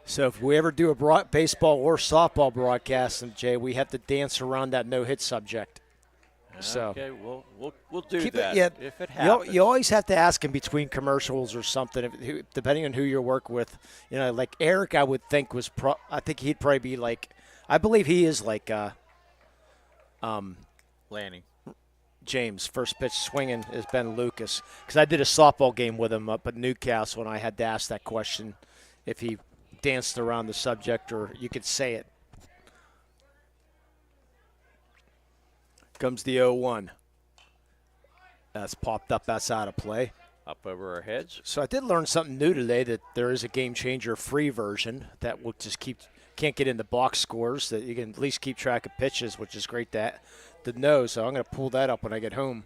so if we ever do a baseball or softball broadcast, Jay, we have to dance around that no-hit subject. So okay, we'll do that if it happens. You always have to ask him between commercials or something, depending on who you're working with. You know, like Eric, I would think I think he'd probably be like, I believe he is like Lanny. James, first pitch swinging is Ben Lucas. Because I did a softball game with him up at Newcastle, and I had to ask that question if he danced around the subject or you could say it. Comes the 0-1. That's popped up. That's out of play. Up over our heads. So I did learn something new today, that there is a Game Changer free version that will just can't get in the box scores, that you can at least keep track of pitches, which is great to know. So I'm going to pull that up when I get home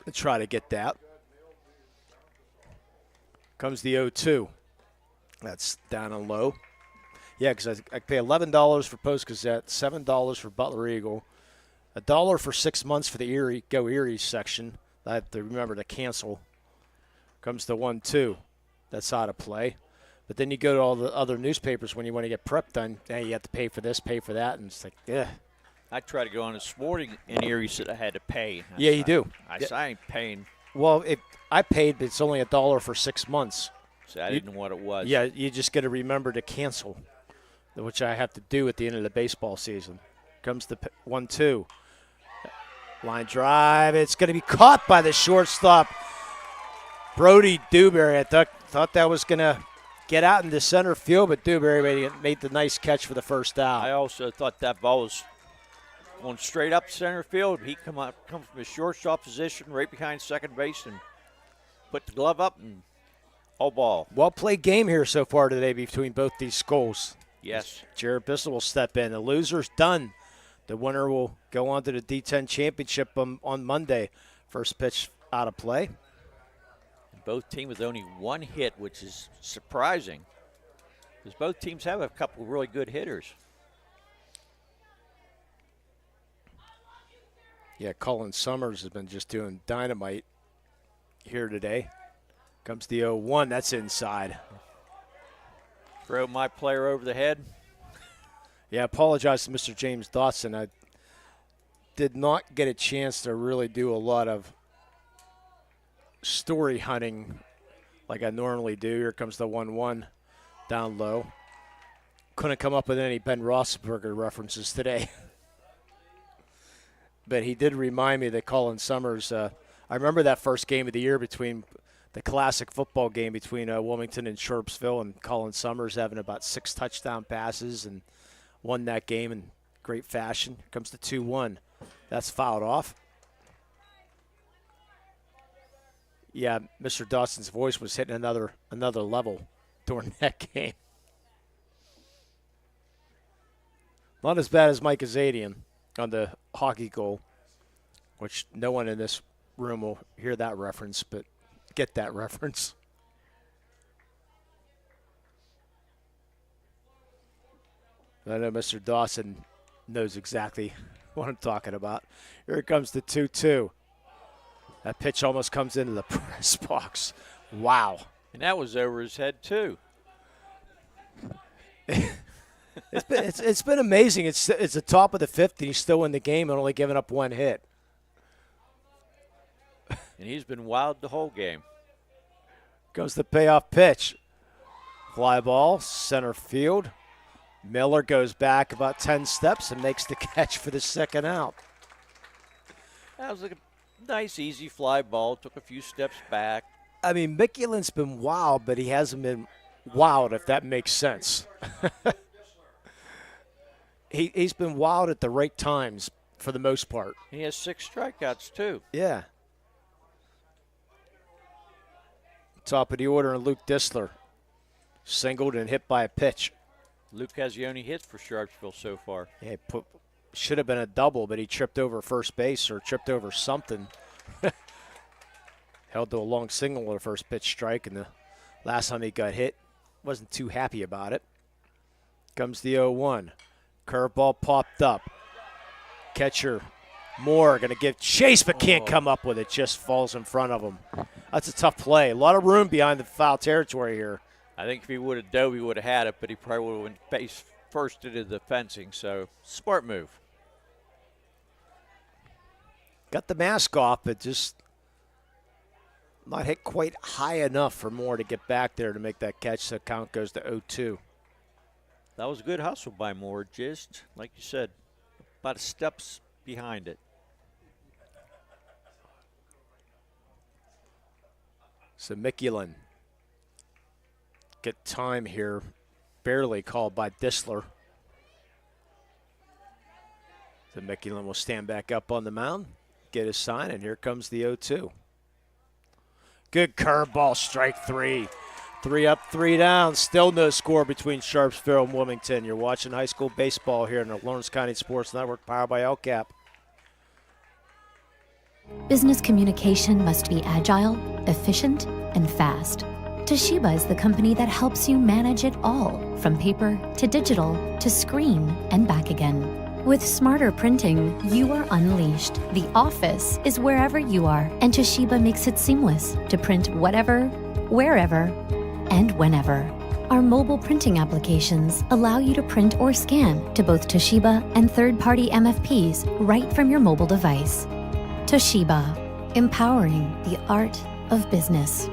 and try to get that. Comes the 0-2. That's down and low. Yeah, because I pay $11 for Post-Gazette, $7 for Butler Eagle, $1 for 6 months for the Go Erie section. I have to remember to cancel. Comes the 1-2. That's out of play. But then you go to all the other newspapers when you want to get prep done. Hey, you have to pay for this, pay for that, and it's like, yeah. I tried to go on this morning, and Erie said I had to pay. Yeah, you do. I said I ain't paying. Well, I paid, but it's only $1 for 6 months. So I didn't know what it was. Yeah, you just got to remember to cancel, which I have to do at the end of the baseball season. Comes the 1-2. Line drive. It's going to be caught by the shortstop, Brody Dewberry. I thought that was going to get out into center field, but Dewberry made the nice catch for the first out. I also thought that ball was going straight up center field. He come from his shortstop position right behind second base and put the glove up and All ball. Well-played game here so far today between both these schools. Yes. Jared Bissell will step in. The loser's done. The winner will go on to the D10 championship on Monday. First pitch out of play. Both teams with only one hit, which is surprising, because both teams have a couple of really good hitters. Yeah, Colin Summers has been just doing dynamite here today. Comes the 0-1. That's inside. Throw my player over the head. Yeah, I apologize to Mr. James Dotson. I did not get a chance to really do a lot of story hunting like I normally do. Here comes the 1-1 down low. Couldn't come up with any Ben Roethlisberger references today. But he did remind me that Colin Summers, I remember that first game of the year between the classic football game between Wilmington and Sharpsville, and Colin Summers having about 6 touchdown passes and won that game in great fashion. Here comes the 2-1. That's fouled off. Yeah, Mr. Dawson's voice was hitting another level during that game. Not as bad as Mike Azadian on the hockey goal, which no one in this room will hear that reference, but get that reference. I know Mr. Dawson knows exactly what I'm talking about. Here comes the 2-2. That pitch almost comes into the press box. Wow. And that was over his head, too. It's been amazing. It's the top of the 5th, and he's still in the game and only giving up 1 hit. And he's been wild the whole game. Goes the payoff pitch. Fly ball, center field. Miller goes back about 10 steps and makes the catch for the second out. That was like a nice, easy fly ball. Took a few steps back. I mean, Mikulin's been wild, but he hasn't been wild, if that makes sense. He's been wild at the right times for the most part. He has 6 strikeouts, too. Yeah. Top of the order, and Luke Disler singled and hit by a pitch. Luke has the only hit for Sharpsville so far. Yeah, should have been a double, but he tripped over first base or tripped over something. Held to a long single on the first pitch strike, and the last time he got hit, wasn't too happy about it. Comes the 0-1. Curveball popped up. Catcher Moore going to give chase, but can't come up with it. Just falls in front of him. That's a tough play. A lot of room behind the foul territory here. I think if he would have dove, he would have had it, but he probably would have went face first into the fencing. So, smart move. Got the mask off, but just not hit quite high enough for Moore to get back there to make that catch. So count goes to 0-2. That was a good hustle by Moore, just like you said, about steps behind it. So Mikulin get time here, barely called by Disler. So Mikulin will stand back up on the mound, get his sign, and here comes the 0-2. Good curveball, strike 3. 3 up, 3 down. Still no score between Sharpsville and Wilmington. You're watching high school baseball here in the Lawrence County Sports Network, powered by LCAP. Business communication must be agile, efficient, and fast. Toshiba is the company that helps you manage it all, from paper to digital to screen and back again. With smarter printing, you are unleashed. The office is wherever you are, and Toshiba makes it seamless to print whatever, wherever, and whenever. Our mobile printing applications allow you to print or scan to both Toshiba and third-party MFPs right from your mobile device. Toshiba, empowering the art of business.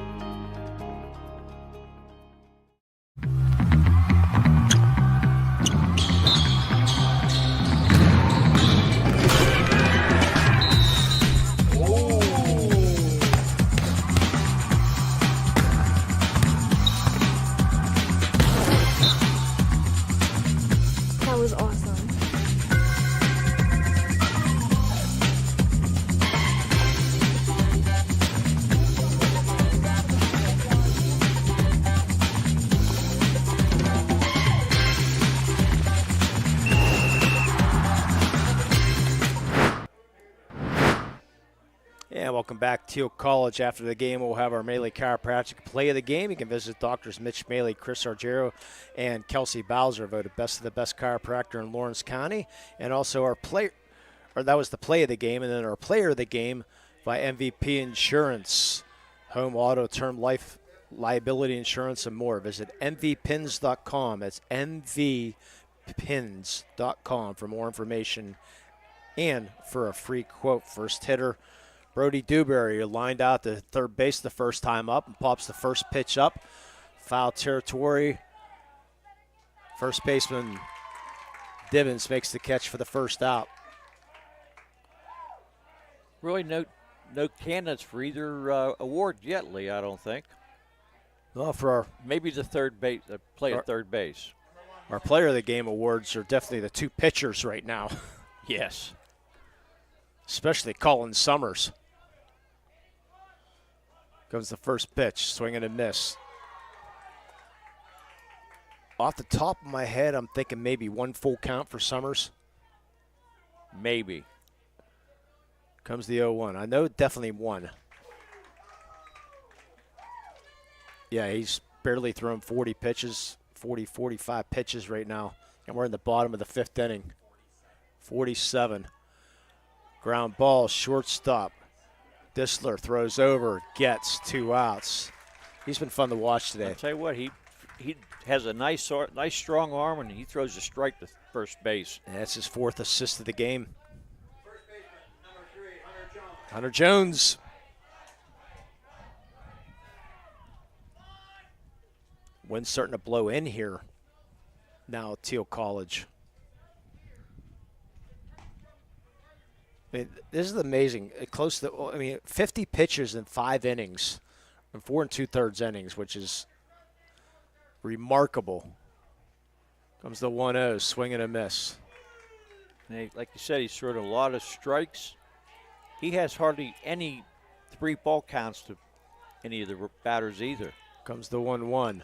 That was awesome. Welcome back, Teal College. After the game, we'll have our Maley Chiropractic play of the game. You can visit Doctors Mitch Maley, Chris Argero, and Kelsey Bowser, voted best of the best chiropractor in Lawrence County. And also our player, or that was the play of the game, and then our player of the game by MVP Insurance, home, auto, term, life, liability insurance, and more. Visit mvpins.com. That's mvpins.com for more information and for a free quote. First hitter, Brody Dewberry, lined out to third base the first time up and pops the first pitch up. Foul territory. First baseman Divins makes the catch for the first out. Really no candidates for either award yet, Lee, I don't think. Well, for our maybe the play at third base. Our player of the game awards are definitely the two pitchers right now. Yes. Especially Colin Summers. Comes the first pitch, swing and a miss. Off the top of my head, I'm thinking maybe one full count for Summers. Maybe. Comes the 0-1. I know definitely one. Yeah, he's barely thrown 40 pitches, 40, 45 pitches right now. And we're in the bottom of the fifth inning. 47. Ground ball, shortstop. Disler throws over, gets 2 outs. He's been fun to watch today. I'll tell you what, he has a nice strong arm, and he throws a strike to first base. And that's his 4th assist of the game. Hunter Jones. Wind's starting to blow in here now at Teal College. I mean, this is amazing. Close to, 50 pitches in 5 innings, in 4 2/3 innings, which is remarkable. Comes the 1-0, swing and a miss. And like you said, he's thrown a lot of strikes. He has hardly any 3-ball counts to any of the batters either. Comes the 1-1.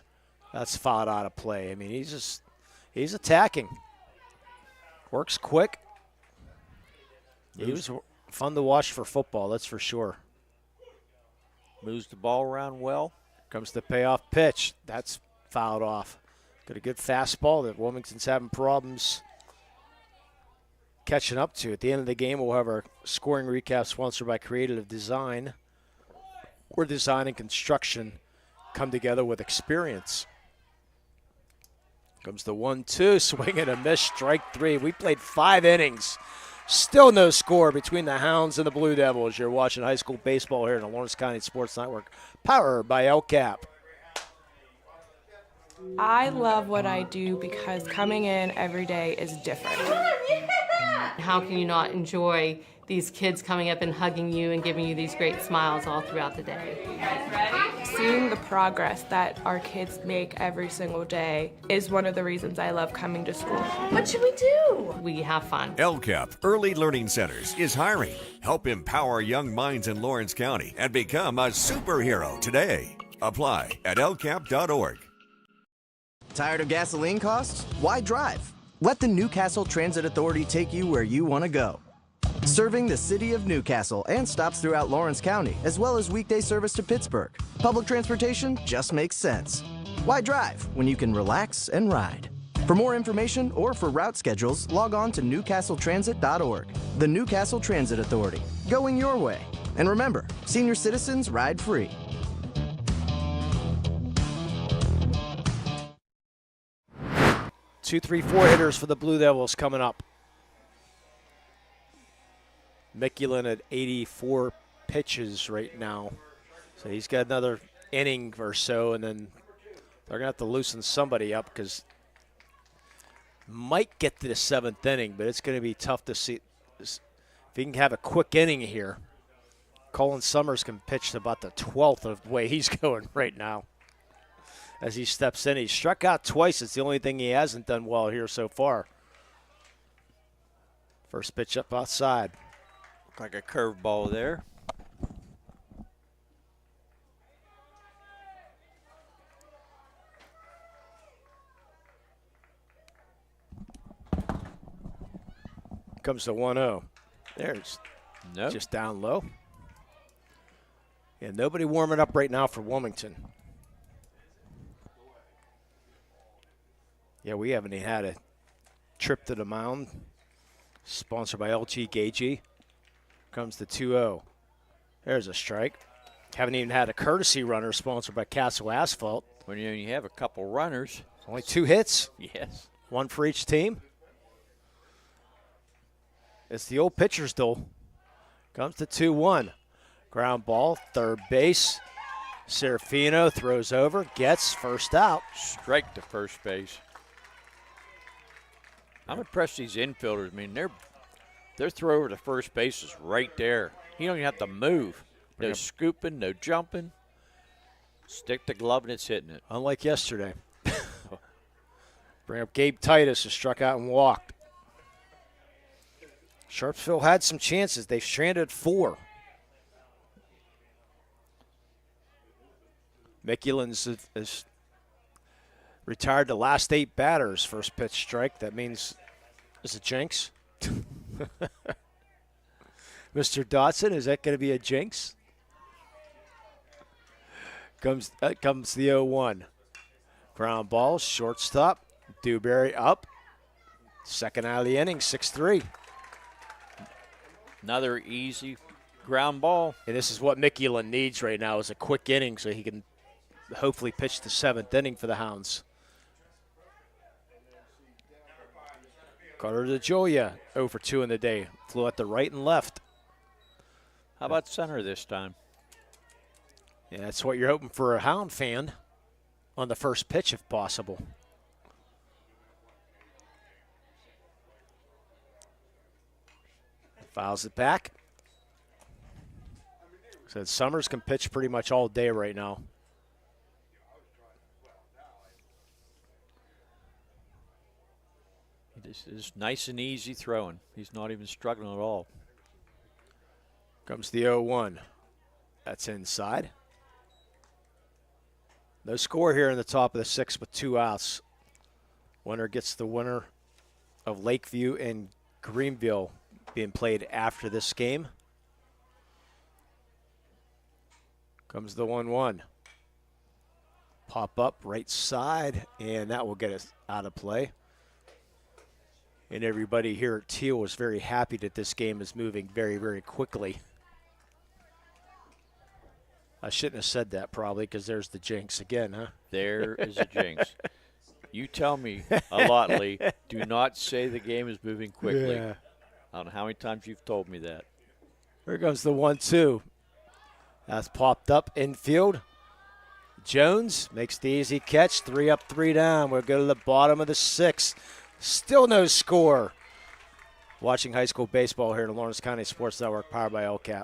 That's fouled out of play. I mean, he's attacking. Works quick. He was fun to watch for football, that's for sure. Moves the ball around well. Comes the payoff pitch. That's fouled off. Got a good fastball that Wilmington's having problems catching up to. At the end of the game, we'll have our scoring recap sponsored by Creative Design, where design and construction come together with experience. Comes the 1-2, swing and a miss, strike 3. We played 5 innings. Still no score between the Hounds and the Blue Devils. You're watching high school baseball here in the Lawrence County Sports Network, powered by LCAP. I love what I do because coming in every day is different. How can you not enjoy these kids coming up and hugging you and giving you these great smiles all throughout the day? You guys ready? Seeing the progress that our kids make every single day is one of the reasons I love coming to school. What should we do? We have fun. LCAP Early Learning Centers is hiring. Help empower young minds in Lawrence County and become a superhero today. Apply at lcap.org. Tired of gasoline costs? Why drive? Let the Newcastle Transit Authority take you where you want to go. Serving the city of Newcastle and stops throughout Lawrence County, as well as weekday service to Pittsburgh. Public transportation just makes sense. Why drive when you can relax and ride? For more information or for route schedules, log on to newcastletransit.org. The Newcastle Transit Authority, going your way. And remember, senior citizens ride free. Two, 3, 4 hitters for the Blue Devils coming up. Mikulin at 84 pitches right now. So he's got another inning or so, and then they're going to have to loosen somebody up because might get to the 7th inning, but it's going to be tough to see. If he can have a quick inning here, Colin Summers can pitch to about the 12th of the way he's going right now. As he steps in, he struck out twice. It's the only thing he hasn't done well here so far. First pitch up outside. Looked like a curveball there. Comes the 1-0. There's just down low. And nobody warming up right now for Wilmington. Yeah, we haven't even had a trip to the mound. Sponsored by LG Gagey. Comes the 2-0. There's a strike. Haven't even had a courtesy runner sponsored by Castle Asphalt. When you have a couple runners. Only 2 hits. Yes. 1 for each team. It's the old pitcher's duel. Comes to 2-1. Ground ball, third base. Serafino throws over, gets first out. Strike to first base. I'm impressed these infielders. I mean, their throw over to first base is right there. You don't even have to move. No scooping, no jumping. Stick the glove and it's hitting it. Unlike yesterday. Bring up Gabe Titus, who struck out and walked. Sharpsville had some chances. They've stranded 4. Mikulins has retired the last 8 batters. First pitch strike. That means it's a jinx. Mr. Dotson, is that going to be a jinx? Comes the 0-1. Ground ball, shortstop. Dewberry up. Second out of the inning, 6-3. Another easy ground ball. And this is what Mikulin needs right now, is a quick inning so he can hopefully pitch the 7th inning for the Hounds. Carter DeJolia, 0 for 2 in the day. Flew at the right and left. How about center this time? Yeah, that's what you're hoping for a Hound fan on the first pitch if possible. Fouls it back. Said Summers can pitch pretty much all day right now. This is nice and easy throwing. He's not even struggling at all. Comes the 0-1. That's inside. No score here in the top of the 6th with 2 outs. Winner gets the winner of Lakeview and Greenville being played after this game. Comes the 1-1. Pop up right side, and that will get us out of play. And everybody here at Teal is very happy that this game is moving very, very quickly. I shouldn't have said that probably, because there's the jinx again, huh? There is a jinx. You tell me a lot, Lee. Do not say the game is moving quickly. Yeah. I don't know how many times you've told me that. Here goes the 1-2. That's popped up infield. Jones makes the easy catch. 3 up, 3 down. We'll go to the bottom of the 6th. Still no score. Watching high school baseball here at the Lawrence County Sports Network, powered by LCAP.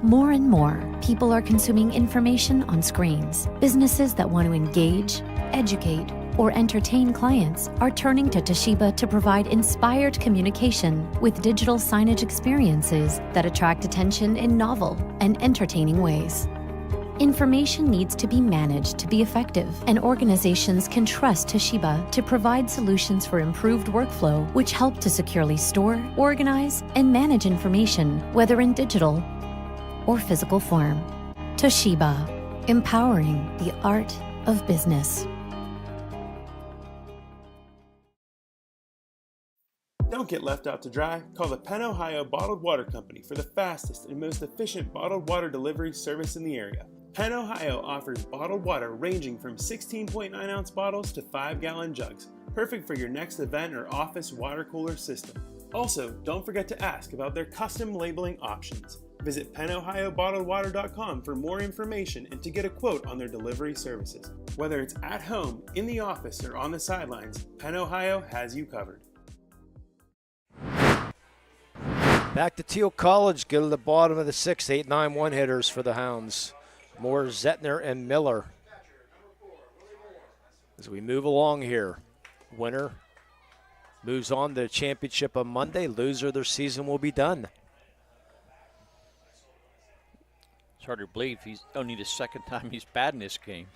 More and more, people are consuming information on screens. Businesses that want to engage, educate, or entertain clients are turning to Toshiba to provide inspired communication with digital signage experiences that attract attention in novel and entertaining ways. Information needs to be managed to be effective, and organizations can trust Toshiba to provide solutions for improved workflow, which help to securely store, organize, and manage information, whether in digital or physical form. Toshiba, empowering the art of business. Don't get left out to dry. Call the Penn Ohio Bottled Water Company for the fastest and most efficient bottled water delivery service in the area. Penn Ohio offers bottled water ranging from 16.9-ounce bottles to 5-gallon jugs, perfect for your next event or office water cooler system. Also, don't forget to ask about their custom labeling options. Visit PennOhioBottledWater.com for more information and to get a quote on their delivery services. Whether it's at home, in the office, or on the sidelines, Penn Ohio has you covered. Back to Teal College. Go to the bottom of the 6th. 8-9 one-hitters for the Hounds. Moore, Zettner, and Miller. As we move along here, winner moves on to the championship on Monday. Loser, their season will be done. It's hard to believe he's only the second time he's batting this game.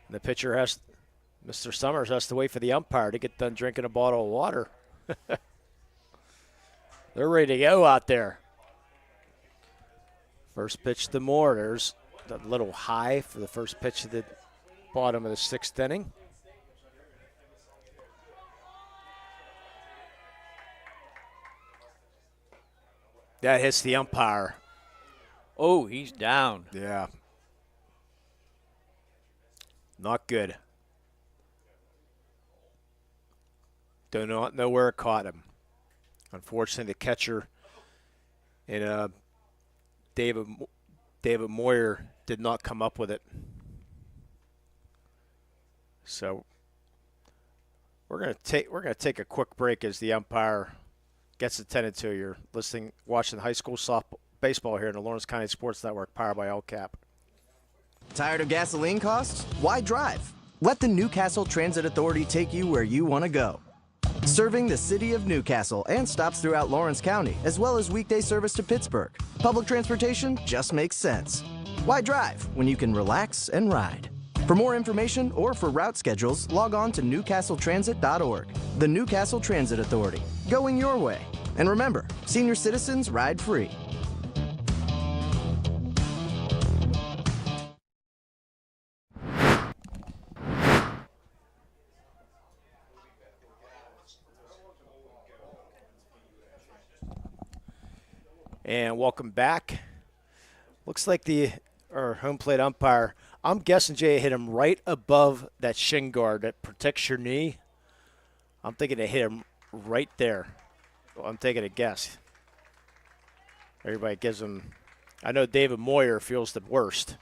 The pitcher has, Mr. Summers has to wait for the umpire to get done drinking a bottle of water. They're ready to go out there. First pitch to Moore. There's the little high for the first pitch of the bottom of the 6th inning. That hits the umpire. Oh, he's down. Yeah. Not good. Do not know where it caught him. Unfortunately, the catcher and David Moyer did not come up with it. So we're gonna take a quick break as the umpire gets attended to. You're watching high school softball baseball here in the Lawrence County Sports Network, powered by LCAP. Tired of gasoline costs? Why drive? Let the Newcastle Transit Authority take you where you want to go. Serving the city of Newcastle and stops throughout Lawrence County, as well as weekday service to Pittsburgh. Public transportation just makes sense. Why drive when you can relax and ride? For more information or for route schedules, log on to newcastletransit.org. The Newcastle Transit Authority, going your way. And remember, senior citizens ride free. And welcome back. Looks like our home plate umpire, I'm guessing Jay hit him right above that shin guard that protects your knee. I'm thinking it hit him right there. Well, I'm taking a guess. Everybody gives him. I know David Moyer feels the worst.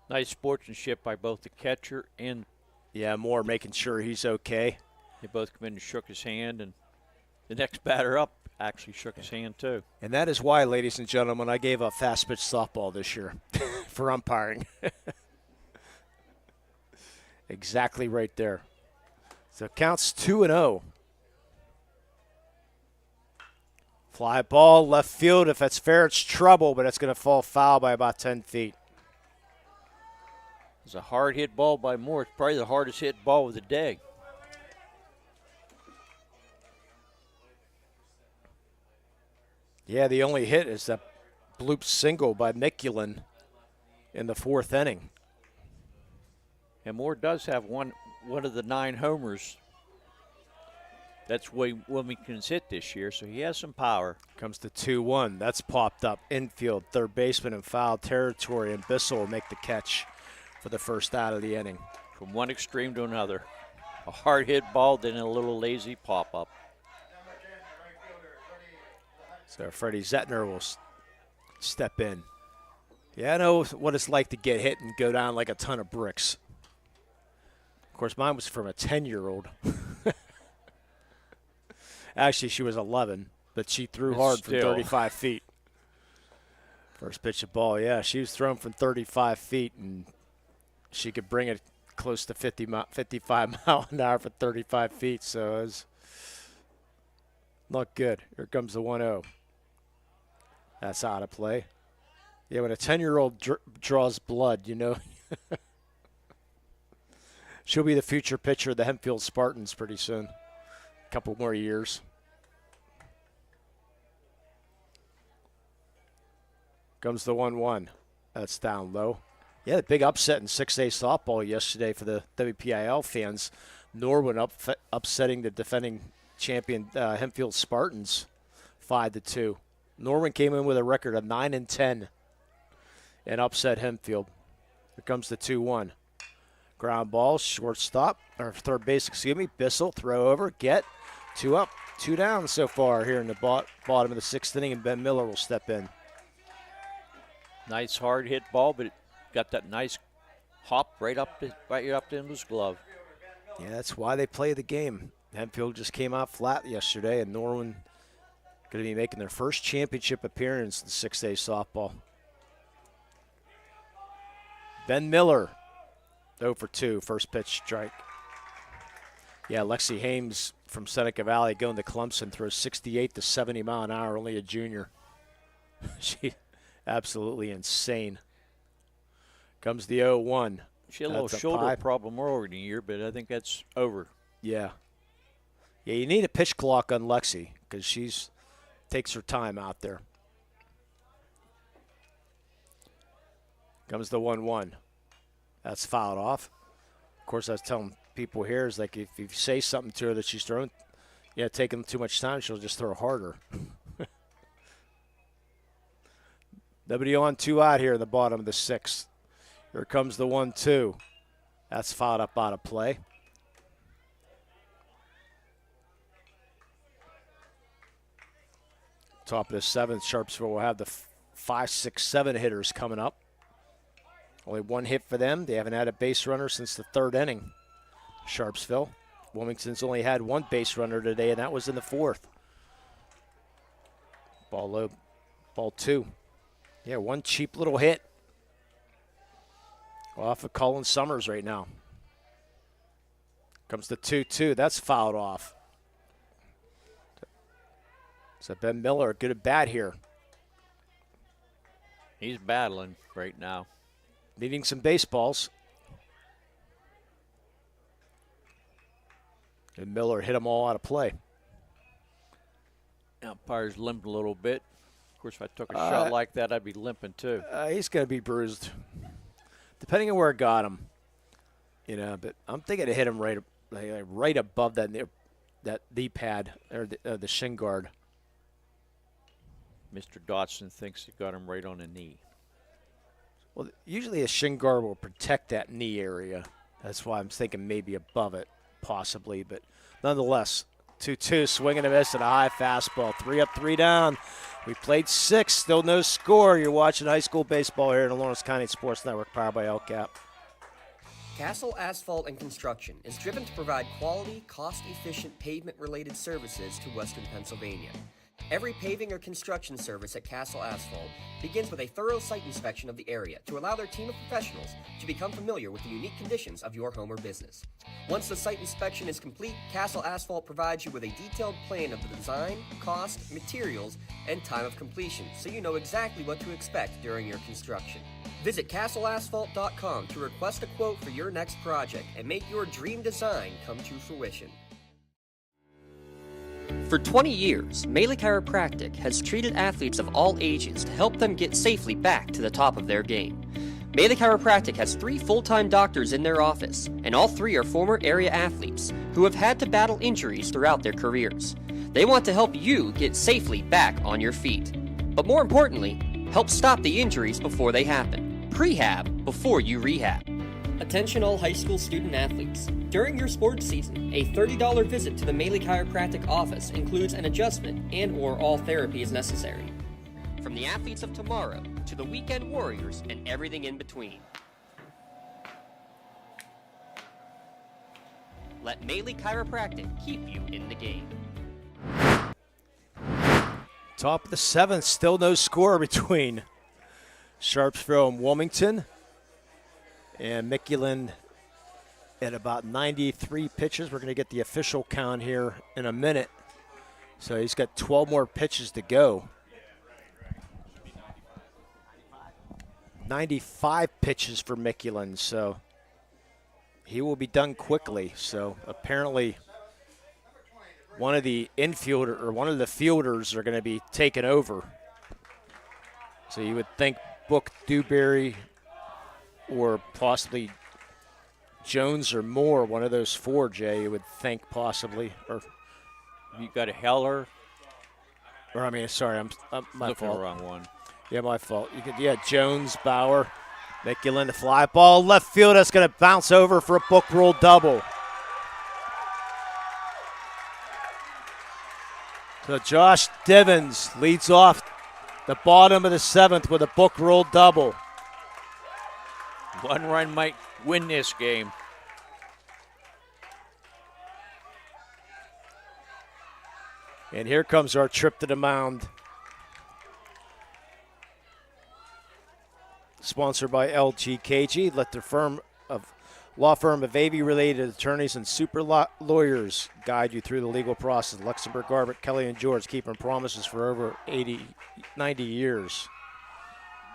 Nice sportsmanship by both the catcher and. Yeah, Moore making sure he's okay. They both come in and shook his hand, and the next batter up actually shook his hand too. And that is why, ladies and gentlemen, I gave up fast pitch softball this year for umpiring. Exactly right there. So it counts 2-0. Fly ball, left field. If that's fair, it's trouble, but it's going to fall foul by about 10 feet. It's a hard hit ball by Moore. It's probably the hardest hit ball of the day. Yeah, the only hit is that bloop single by Mikulin in the 4th inning. And Moore does have one of the 9 homers. That's where Wilmington's hit this year, so he has some power. Comes to 2-1. That's popped up. Infield, third baseman in foul territory, and Bissell will make the catch for the first out of the inning. From one extreme to another. A hard hit ball, then a little lazy pop-up. So Freddie Zettner will step in. Yeah, I know what it's like to get hit and go down like a ton of bricks. Of course, mine was from a 10-year-old. Actually, she was 11, but she threw hard from 35 feet. First pitch of ball, yeah, she was thrown from 35 feet, and she could bring it close to 55 mile an hour for 35 feet, so it was not good. Here comes the 1-0. That's out of play. Yeah, when a 10-year-old draws blood, you know. She'll be the future pitcher of the Hempfield Spartans pretty soon. A couple more years. Comes the 1-1. That's down low. Yeah, the big upset in 6A softball yesterday for the WPIL fans. Norwin upsetting the defending champion Hempfield Spartans 5-2. Norwin came in with a record of 9-10 and upset Hempfield. Here comes the 2-1. Ground ball, shortstop, or third base, excuse me. Bissell, throw over, get, 2 up, 2 down so far here in the bottom of the 6th inning, and Ben Miller will step in. Nice hard hit ball, but it got that nice hop right up into his glove. Yeah, that's why they play the game. Hempfield just came out flat yesterday, and Norwin going to be making their first championship appearance in 6A softball. Ben Miller, 0 for 2, first pitch strike. Yeah, Lexi Hames from Seneca Valley going to Clemson throws 68 to 70 mile an hour, only a junior. She absolutely insane. Comes the 0-1. She had a little shoulder problem earlier in the year, but I think that's over. Yeah. Yeah, you need a pitch clock on Lexi because she's takes her time out there. Comes the 1-1. That's fouled off. Of course, I was telling people here is like if you say something to her that she's throwing, taking too much time, she'll just throw harder. Nobody on, 2 out here in the bottom of the 6th. Here comes the 1-2. That's fouled up out of play. Top of the 7th, Sharpsville will have the 5, 6, 7 hitters coming up. Only 1 hit for them. They haven't had a base runner since the 3rd inning. Sharpsville. Wilmington's only had 1 base runner today, and that was in the 4th. Ball low, ball 2. Yeah, 1 cheap little hit off of Colin Summers right now. Comes the 2-2. That's fouled off. So Ben Miller, good at bat here. He's battling right now. Needing some baseballs. And Miller hit them all out of play. Umpire's limped a little bit. Of course, if I took a shot like that, I'd be limping too. He's going to be bruised, depending on where it got him. But I'm thinking to hit him right above that knee pad or the shin guard. Mr. Dotson thinks he got him right on the knee. Well, usually a shin guard will protect that knee area. That's why I'm thinking maybe above it, possibly. But nonetheless, 2-2, swing and a miss and a high fastball. 3 up, 3 down. We played 6, still no score. You're watching high school baseball here in the Lawrence County Sports Network, powered by LCAP. Castle Asphalt and Construction is driven to provide quality, cost-efficient pavement-related services to Western Pennsylvania. Every paving or construction service at Castle Asphalt begins with a thorough site inspection of the area to allow their team of professionals to become familiar with the unique conditions of your home or business. Once the site inspection is complete, Castle Asphalt provides you with a detailed plan of the design, cost, materials, and time of completion, so you know exactly what to expect during your construction. Visit castleasphalt.com to request a quote for your next project and make your dream design come to fruition. For 20 years, Melee Chiropractic has treated athletes of all ages to help them get safely back to the top of their game. Melee Chiropractic has 3 full-time doctors in their office, and all 3 are former area athletes who have had to battle injuries throughout their careers. They want to help you get safely back on your feet. But more importantly, help stop the injuries before they happen. Prehab before you rehab. Attention all high school student athletes. During your sports season, a $30 visit to the Melee Chiropractic office includes an adjustment and/or all therapy is necessary. From the athletes of tomorrow to the weekend warriors and everything in between. Let Melee Chiropractic keep you in the game. Top of the 7th, still no score between Sharpsville and Wilmington. And Mickulin at about 93 pitches. We're going to get the official count here in a minute. So he's got 12 more pitches to go. 95 pitches for Mickulin, so he will be done quickly. So apparently one of the fielders are going to be taken over. So you would think Book Dewberry or possibly Jones or Moore, one of those 4, Jay, you would think possibly. Or you got a Heller. Or my looking fault. The wrong one. Yeah, my fault. Jones, Bauer, Mickulin, the fly ball, left field. That's going to bounce over for a book roll double. So Josh Divins leads off the bottom of the 7th with a book roll double. 1 run might win this game. And here comes our trip to the mound. Sponsored by LGKG. Let the law firm of AV-related attorneys and super lawyers guide you through the legal process. Luxembourg, Garbett, Kelly, and George keeping promises for over 90 years.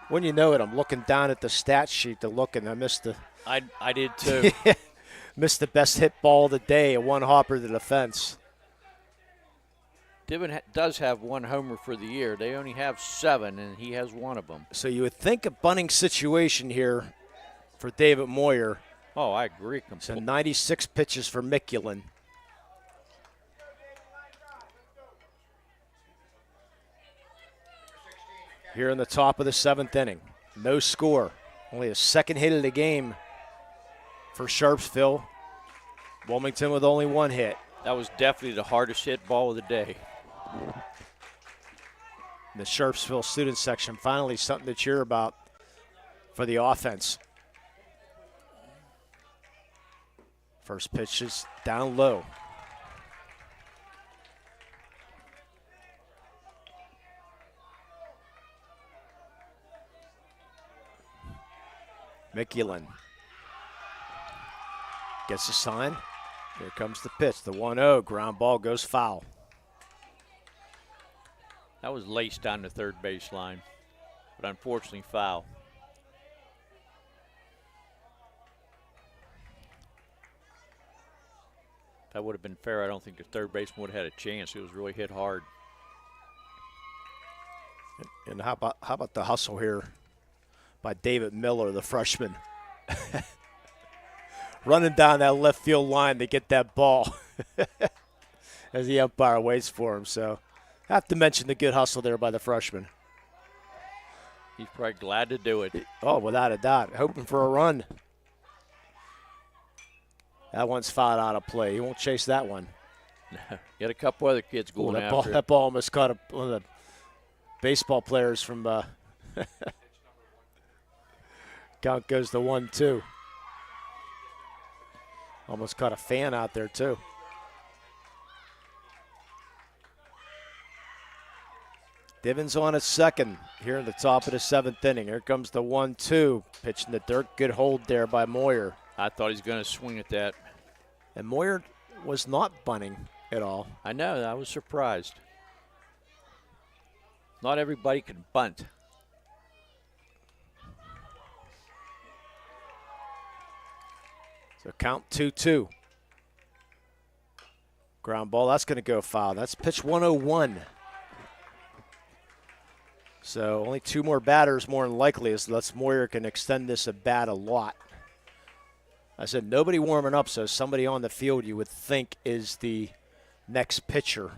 When you know it, I'm looking down at the stat sheet to look, and I missed the... I did too. Missed the best hit ball of the day, a 1-hopper to the fence. Divin does have one homer for the year. They only have 7, and he has one of them. So you would think a bunting situation here for David Moyer. Oh, I agree. So 96 pitches for Mikulin. Here in the top of the 7th inning. No score. Only a second hit of the game for Sharpsville. Wilmington with only 1 hit. That was definitely the hardest hit ball of the day. The Sharpsville student section, finally something to cheer about for the offense. First pitch is down low. Mikulin gets a sign. Here comes the pitch. The 1-0 ground ball goes foul. That was laced down the third baseline, but unfortunately foul. If that would have been fair, I don't think the third baseman would have had a chance. It was really hit hard. And how about the hustle here by David Miller, the freshman? Running down that left field line to get that ball as the umpire waits for him. So have to mention the good hustle there by the freshman. He's probably glad to do it. Oh, without a doubt. Hoping for a run. That one's fouled out of play. He won't chase that one. Got a couple other kids going after it. That ball almost caught one of the baseball players from count goes to 1-2. Almost caught a fan out there, too. Divins on at second here in the top of the 7th inning. Here comes the 1-2. Pitch in the dirt. Good hold there by Moyer. I thought he was going to swing at that. And Moyer was not bunting at all. I know. I was surprised. Not everybody can bunt. So count 2-2. Ground ball, that's going to go foul. That's pitch 101. So only 2 more batters more than likely, as Les Moyer can extend this at bat a lot. I said nobody warming up, so somebody on the field you would think is the next pitcher.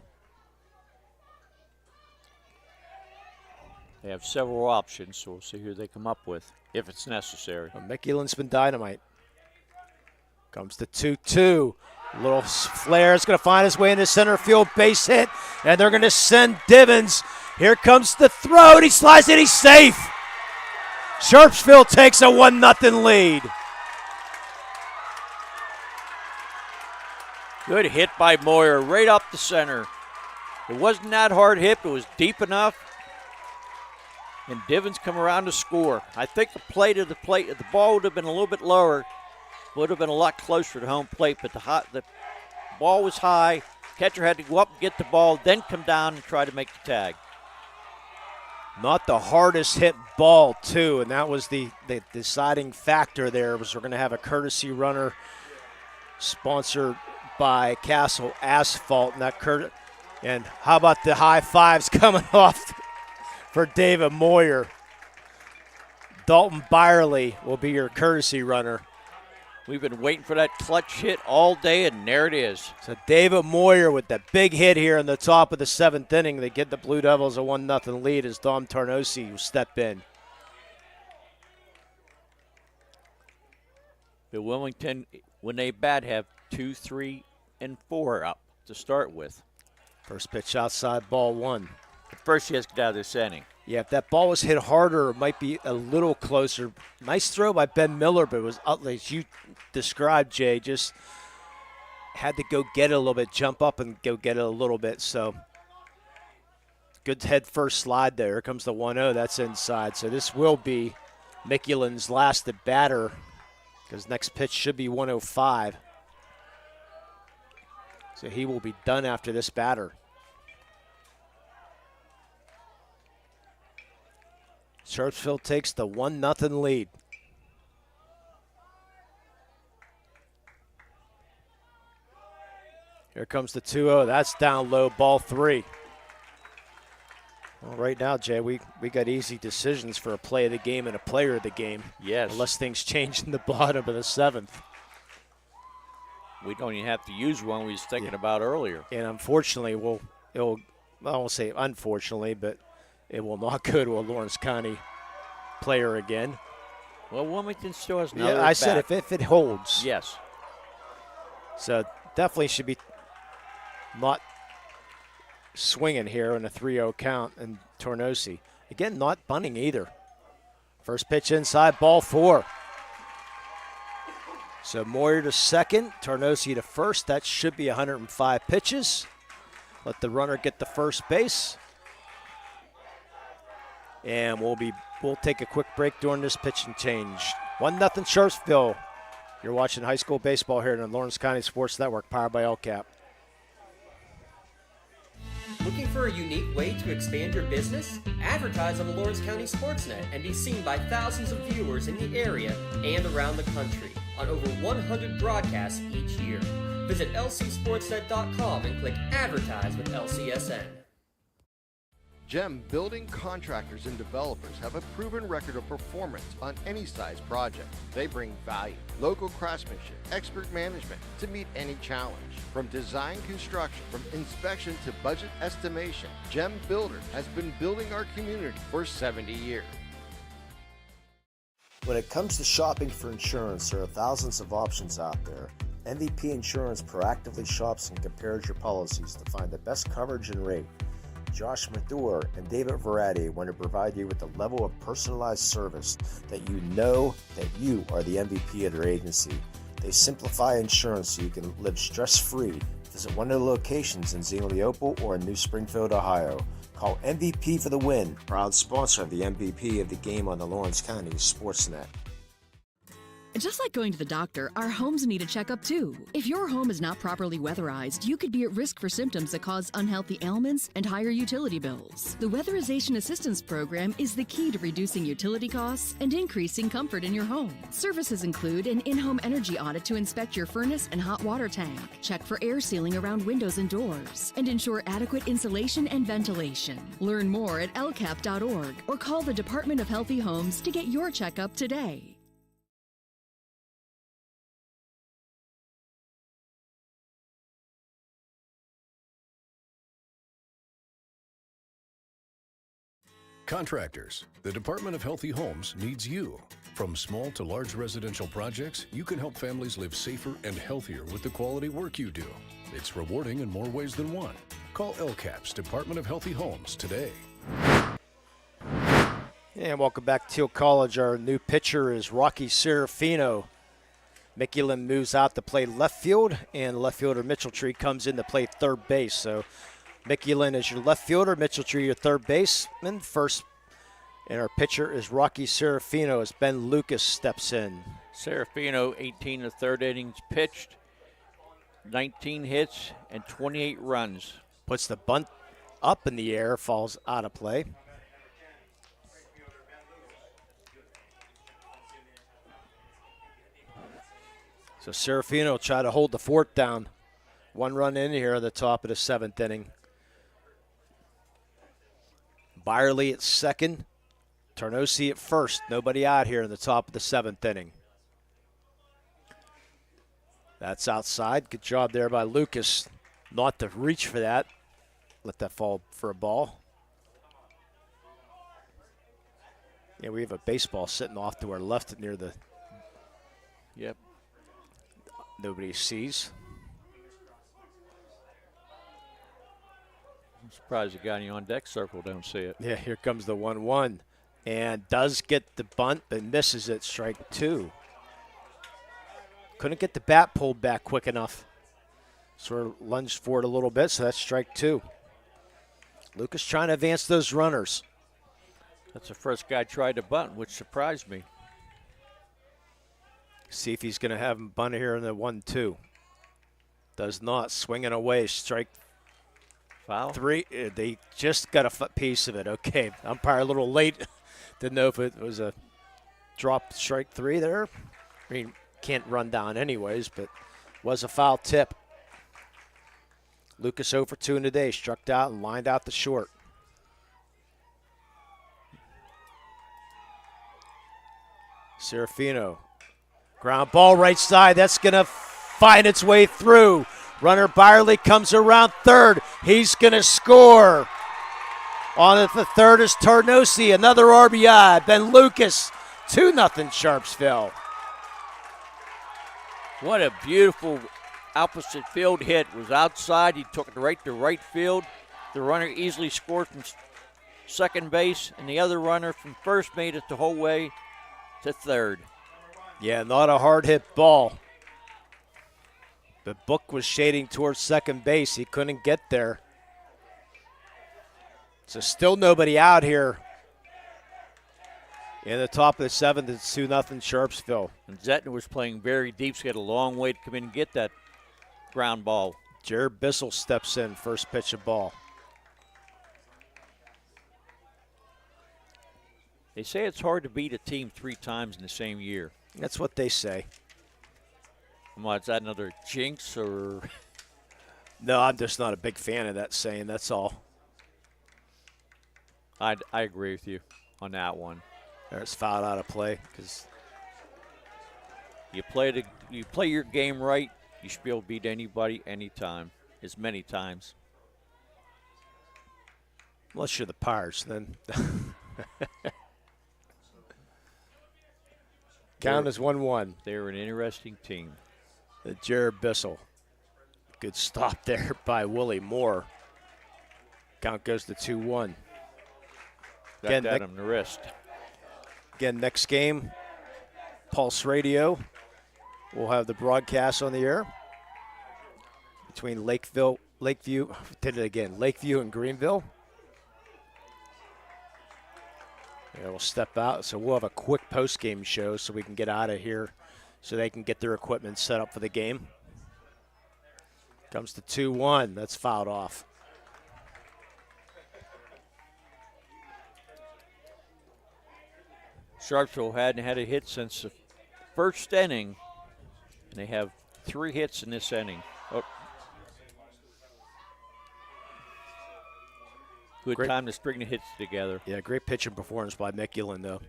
They have several options, so we'll see who they come up with, if it's necessary. Well, Mikulin's been dynamite. Comes the 2-2. Little flare is going to find his way into center field, base hit, and they're going to send Divins. Here comes the throw, and he slides it, he's safe. Sharpsville takes a 1-0 lead. Good hit by Moyer, right up the center. It wasn't that hard hit, but it was deep enough. And Divins come around to score. I think the ball would have been a little bit lower. Would have been a lot closer to home plate, but the ball was high. Catcher had to go up and get the ball, then come down and try to make the tag. Not the hardest hit ball, too, and that was the deciding factor there. Was we're going to have a courtesy runner sponsored by Castle Asphalt, and how about the high fives coming off for David Moyer? Dalton Byerly will be your courtesy runner. We've been waiting for that clutch hit all day, and there it is. So David Moyer with that big hit here in the top of the 7th inning. They get the Blue Devils a 1-0 lead as Dom Tarnosi will step in. The Wilmington, when they bat, have 2, 3, and 4 up to start with. First pitch outside, ball 1. But first he has to get out of this inning. Yeah, if that ball was hit harder, it might be a little closer. Nice throw by Ben Miller, but it was, as you described, Jay, just had to go get it a little bit, jump up and go get it a little bit. So good head first slide there. Here comes the 1-0. That's inside. So this will be Mikulin's last at batter, because next pitch should be 105. So he will be done after this batter. Sharpsville takes the 1-0 lead. Here comes the 2-0. That's down low, ball 3. Well, right now, Jay, we got easy decisions for a play of the game and a player of the game. Yes. Unless things change in the bottom of the 7th. We don't even have to use one we was thinking about earlier. And unfortunately, I won't say unfortunately, but it will not go to a Lawrence County player again. Well, Wilmington still has another Yeah, I said if it holds. Yes. So definitely should be not swinging here in a 3-0 count, and Tornosi. Again, not bunting either. First pitch inside, ball 4. So Moyer to second, Tornosi to first. That should be 105 pitches. Let the runner get the first base. And we'll take a quick break during this pitch and change. 1-0 Sharpsville. You're watching high school baseball here on the Lawrence County Sports Network, powered by LCAP. Looking for a unique way to expand your business? Advertise on the Lawrence County SportsNet and be seen by thousands of viewers in the area and around the country on over 100 broadcasts each year. Visit lcsportsnet.com and click Advertise with LCSN. GEM building contractors and developers have a proven record of performance on any size project. They bring value, local craftsmanship, expert management to meet any challenge. From design construction, from inspection to budget estimation, GEM Builders has been building our community for 70 years. When it comes to shopping for insurance, there are thousands of options out there. MVP Insurance proactively shops and compares your policies to find the best coverage and rate. Josh Mathur and David Verratti want to provide you with the level of personalized service that you know that you are the MVP of their agency. They simplify insurance so you can live stress-free. Visit one of the locations in Xenopal or in New Springfield, Ohio. Call MVP for the win. Proud sponsor of the MVP of the game on the Lawrence County SportsNet. Just like going to the doctor, our homes need a checkup too. If your home is not properly weatherized, you could be at risk for symptoms that cause unhealthy ailments and higher utility bills. The Weatherization Assistance Program is the key to reducing utility costs and increasing comfort in your home. Services include an in-home energy audit to inspect your furnace and hot water tank, check for air sealing around windows and doors, and ensure adequate insulation and ventilation. Learn more at lcap.org or call the Department of Healthy Homes to get your checkup today. Contractors, the Department of Healthy Homes needs you. From small to large residential projects, you can help families live safer and healthier with the quality work you do. It's rewarding in more ways than one. Call LCAP's Department of Healthy Homes today. And welcome back to Teal College. Our new pitcher is Rocky Serafino. Mickey Lynn moves out to play left field, and left fielder Mitchell Tree comes in to play third base. So Mickey Lynn is your left fielder, Mitchell Tree your third baseman. First, and our pitcher is Rocky Serafino as Ben Lucas steps in. Serafino, 18 to third innings pitched, 19 hits, and 28 runs. Puts the bunt up in the air, falls out of play. So Serafino will try to hold the fort down. 1 run in here at the top of the 7th inning. Byerly at second. Tornosi at first. Nobody out here in the top of the 7th inning. That's outside. Good job there by Lucas not to reach for that. Let that fall for a ball. Yeah, we have a baseball sitting off to our left near the... Yep. Nobody sees. I'm surprised the guy in the on-deck circle don't see it. Yeah, here comes the 1-1. And does get the bunt, but misses it, strike 2. Couldn't get the bat pulled back quick enough. Sort of lunged forward a little bit, so that's strike 2. Lucas trying to advance those runners. That's the first guy tried to bunt, which surprised me. See if he's going to have him bunt here in the 1-2. Does not. Swinging away, strike foul. 3. They just got a piece of it. Okay, umpire a little late. Didn't know if it was a drop strike 3 there. I mean, can't run down anyways, but was a foul tip. Lucas 0 for 2 in the day, struck out and lined out the short. Serafino. Ground ball right side. That's going to find its way through. Runner Byerly comes around third. He's going to score. On at the third is Tarnosi. Another RBI. Ben Lucas. 2-0 Sharpsville. What a beautiful opposite field hit. Was outside. He took it right to right field. The runner easily scored from second base, and the other runner from first made it the whole way to third. Yeah, not a hard hit ball. But Book was shading towards second base. He couldn't get there. So still nobody out here. In the top of the seventh, it's 2-0 Sharpsville. And Zettner was playing very deep, so he had a long way to come in and get that ground ball. Jared Bissell steps in, first pitch of ball. They say it's hard to beat a team 3 times in the same year. That's what they say. Is that another jinx or? No, I'm just not a big fan of that saying, that's all. I agree with you on that one. There's foul out of play because you play your game right, you should be able to beat anybody anytime, as many times. Unless you're the Pirates, then. Count is 1-1. They're an interesting team. Jared Bissell. Good stop there by Willie Moore. Count goes to 2-1. Got that on the wrist. Again, next game, Pulse Radio. We'll have the broadcast on the air between Lakeview and Greenville. Yeah, we'll step out, so we'll have a quick post-game show so we can get out of here so they can get their equipment set up for the game. Comes to 2-1. That's fouled off. Sharpsville hadn't had a hit since the first inning. And they have 3 hits in this inning. Oh. Good time to string the hits together. Yeah, great pitching performance by Mickulin, though.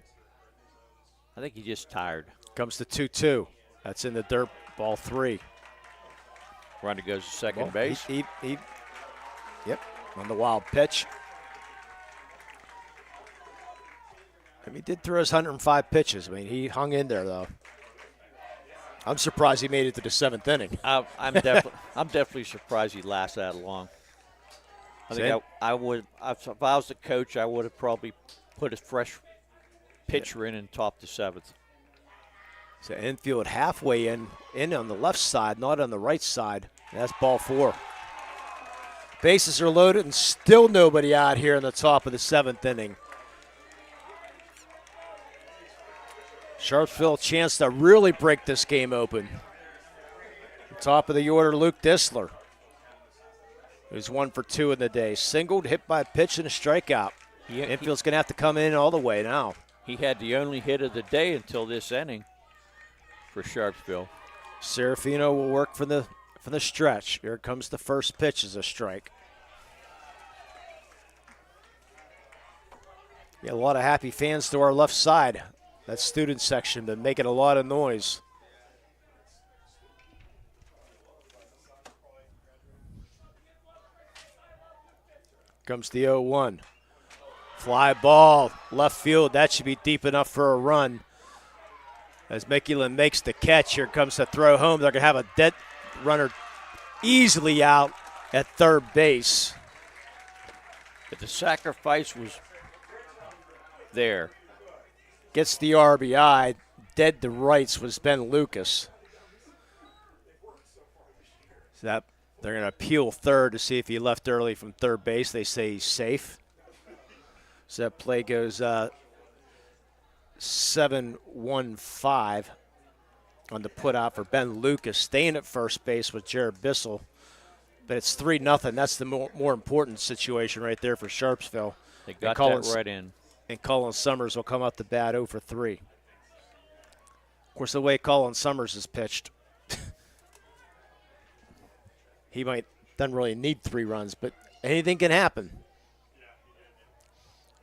I think he's just tired. Comes to 2-2. That's in the dirt, ball 3. Runner goes to second base. Yep, on the wild pitch. I mean, he did throw his 105 pitches. I mean, he hung in there, though. I'm surprised he made it to the 7th inning. I'm definitely surprised he lasted that long. I think I would. If I was the coach, I would have probably put a fresh pitcher in and topped the 7th. So infield halfway in on the left side, not on the right side. That's ball 4. Bases are loaded and still nobody out here in the top of the 7th inning. Sharpsville chance to really break this game open. Top of the order, Luke Disler, who's 1 for 2 in the day. Singled, hit by a pitch and a strikeout. Infield's going to have to come in all the way now. He had the only hit of the day until this inning for Sharpsville. Serafino will work for the stretch. Here comes the first pitch as a strike. Yeah, a lot of happy fans to our left side. That student section been making a lot of noise. Comes the 0-1. Fly ball, left field. That should be deep enough for a run. As Mickulin makes the catch, here comes the throw home. They're going to have a dead runner easily out at third base. But the sacrifice was there. Gets the RBI. Dead to rights was Ben Lucas. So that they're going to appeal third to see if he left early from third base. They say he's safe. So that play goes 7-1-5 on the put out for Ben Lucas. Staying at first base with Jared Bissell. But it's 3-0. That's the more important situation right there for Sharpsville. They got that right in. And Colin Summers will come out the bat 0 for 3. Of course, the way Colin Summers is pitched, he doesn't really need 3 runs, but anything can happen.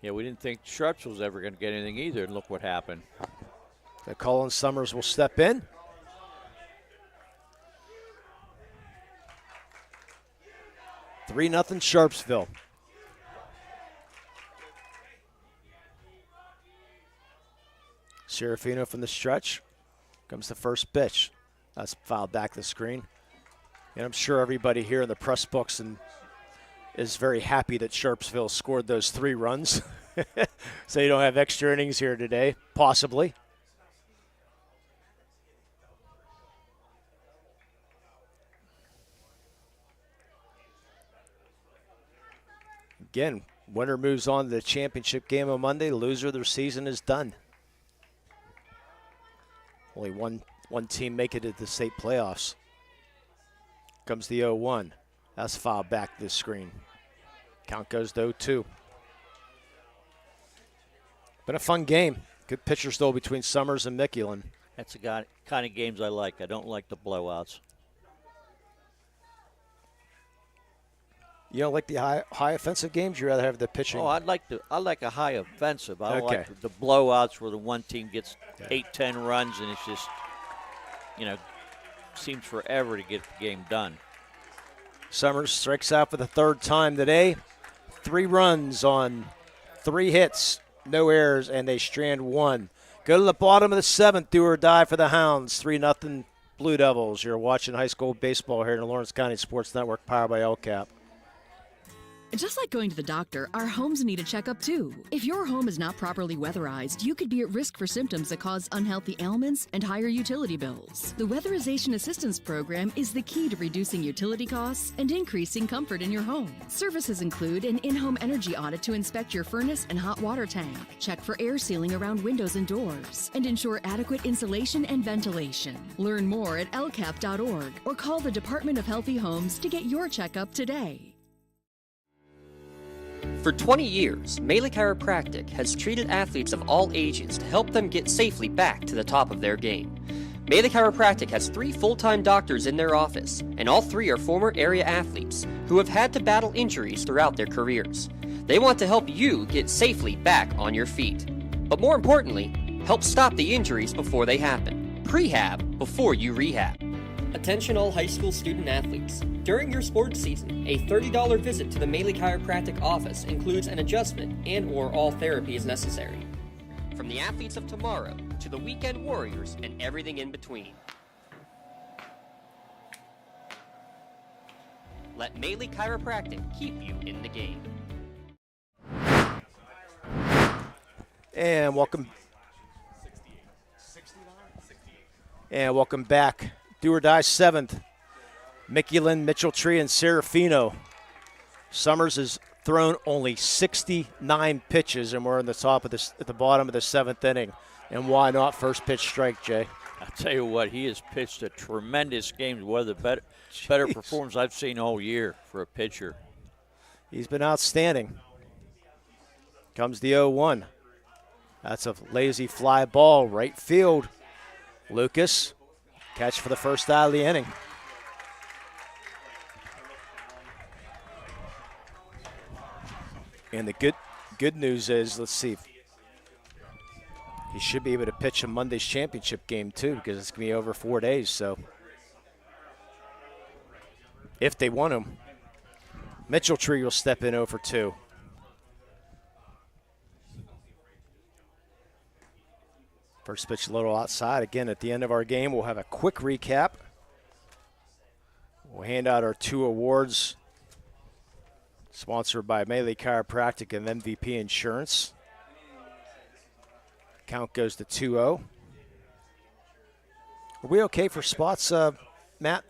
Yeah, we didn't think Sharpsville was ever going to get anything either, and look what happened. So Colin Summers will step in. Three nothing Sharpsville. Serafino from the stretch. Comes the first pitch. That's fouled back the screen. And I'm sure everybody here in the press box is very happy that Sharpsville scored those 3 runs. So you don't have extra innings here today, possibly. Again, winner moves on to the championship game on Monday. Loser, their season is done. Only one team make it to the state playoffs. Comes the 0-1. That's fouled back this screen. Count goes to 0-2. Been a fun game. Good pitcher still between Summers and Mickulin. That's the kind of games I like. I don't like the blowouts. You don't like the high offensive games? You rather have the pitching? Oh, I like a high offensive. I don't Okay. like the blowouts where the one team gets 8-10 runs and it's just, seems forever to get the game done. Summers strikes out for the 3rd time today. 3 runs on 3 hits, no errors, and they strand 1. Go to the bottom of the 7th, do or die for the Hounds. 3-0 Blue Devils. You're watching high school baseball here in the Lawrence County Sports Network, powered by LCAP. Just like going to the doctor, our homes need a checkup too. If your home is not properly weatherized, you could be at risk for symptoms that cause unhealthy ailments and higher utility bills. The Weatherization Assistance Program is the key to reducing utility costs and increasing comfort in your home. Services include an in-home energy audit to inspect your furnace and hot water tank, check for air sealing around windows and doors, and ensure adequate insulation and ventilation. Learn more at lcap.org or call the Department of Healthy Homes to get your checkup today. For 20 years, Melee Chiropractic has treated athletes of all ages to help them get safely back to the top of their game. Melee Chiropractic has 3 full-time doctors in their office, and all 3 are former area athletes who have had to battle injuries throughout their careers. They want to help you get safely back on your feet. But more importantly, help stop the injuries before they happen. Prehab before you rehab. Attention all high school student athletes. During your sports season, a $30 visit to the Melee Chiropractic office includes an adjustment and/or all therapy is necessary. From the athletes of tomorrow to the weekend warriors and everything in between. Let Melee Chiropractic keep you in the game. And welcome back. Do or die 7th. Mickulin, Mitchell-Tree, and Serafino. Summers has thrown only 69 pitches, and we're at the bottom of the 7th inning. And why not first pitch strike, Jay? I'll tell you what, he has pitched a tremendous game, one of the better performances I've seen all year for a pitcher. He's been outstanding. Comes the 0-1. That's a lazy fly ball, right field. Lucas, catch for the first out of the inning. And the good news is, let's see, he should be able to pitch a Monday's championship game too, because it's going to be over 4 days. So if they want him, Mitchell-Tree will step in 0-2. First pitch a little outside. Again, at the end of our game, we'll have a quick recap. We'll hand out our 2 awards, sponsored by Melee Chiropractic and MVP Insurance. Count goes to 2-0. Are we okay for spots, Matt?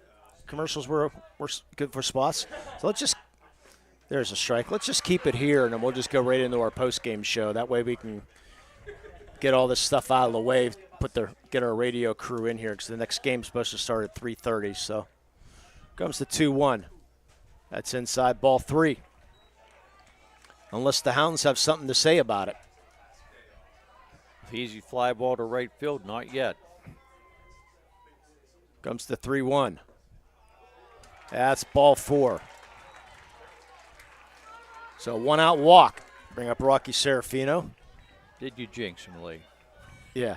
Commercials were good for spots. So let's just, there's a strike. Let's just keep it here, and then we'll just go right into our post-game show. That way we can get all this stuff out of the way, get our radio crew in here, because the next game's supposed to start at 3:30. So comes the 2-1. That's inside ball 3. Unless the Hounds have something to say about it. Easy fly ball to right field, not yet. Comes the 3-1. That's ball 4. So 1 out walk. Bring up Rocky Serafino. Did you jinx him, Lee? Yeah.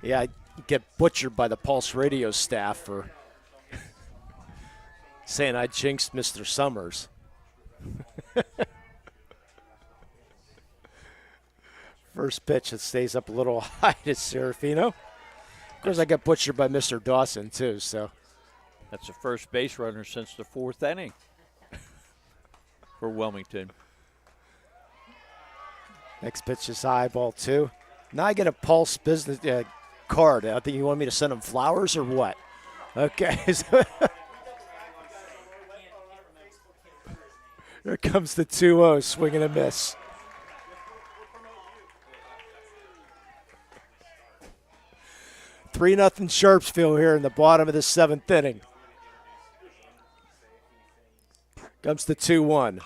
Yeah, I get butchered by the Pulse Radio staff for saying I jinxed Mr. Summers. First pitch, it stays up a little high to Serafino. Of course, I got butchered by Mr. Dawson, too, so. That's the first base runner since the 4th inning for Wilmington. Next pitch is high, ball 2. Now I get a Pulse business card. I think you want me to send him flowers or what? Okay. Here comes the 2-0, swing and a miss. Three-0 Sharpsville here in the bottom of the 7th inning. Comes the 2-1.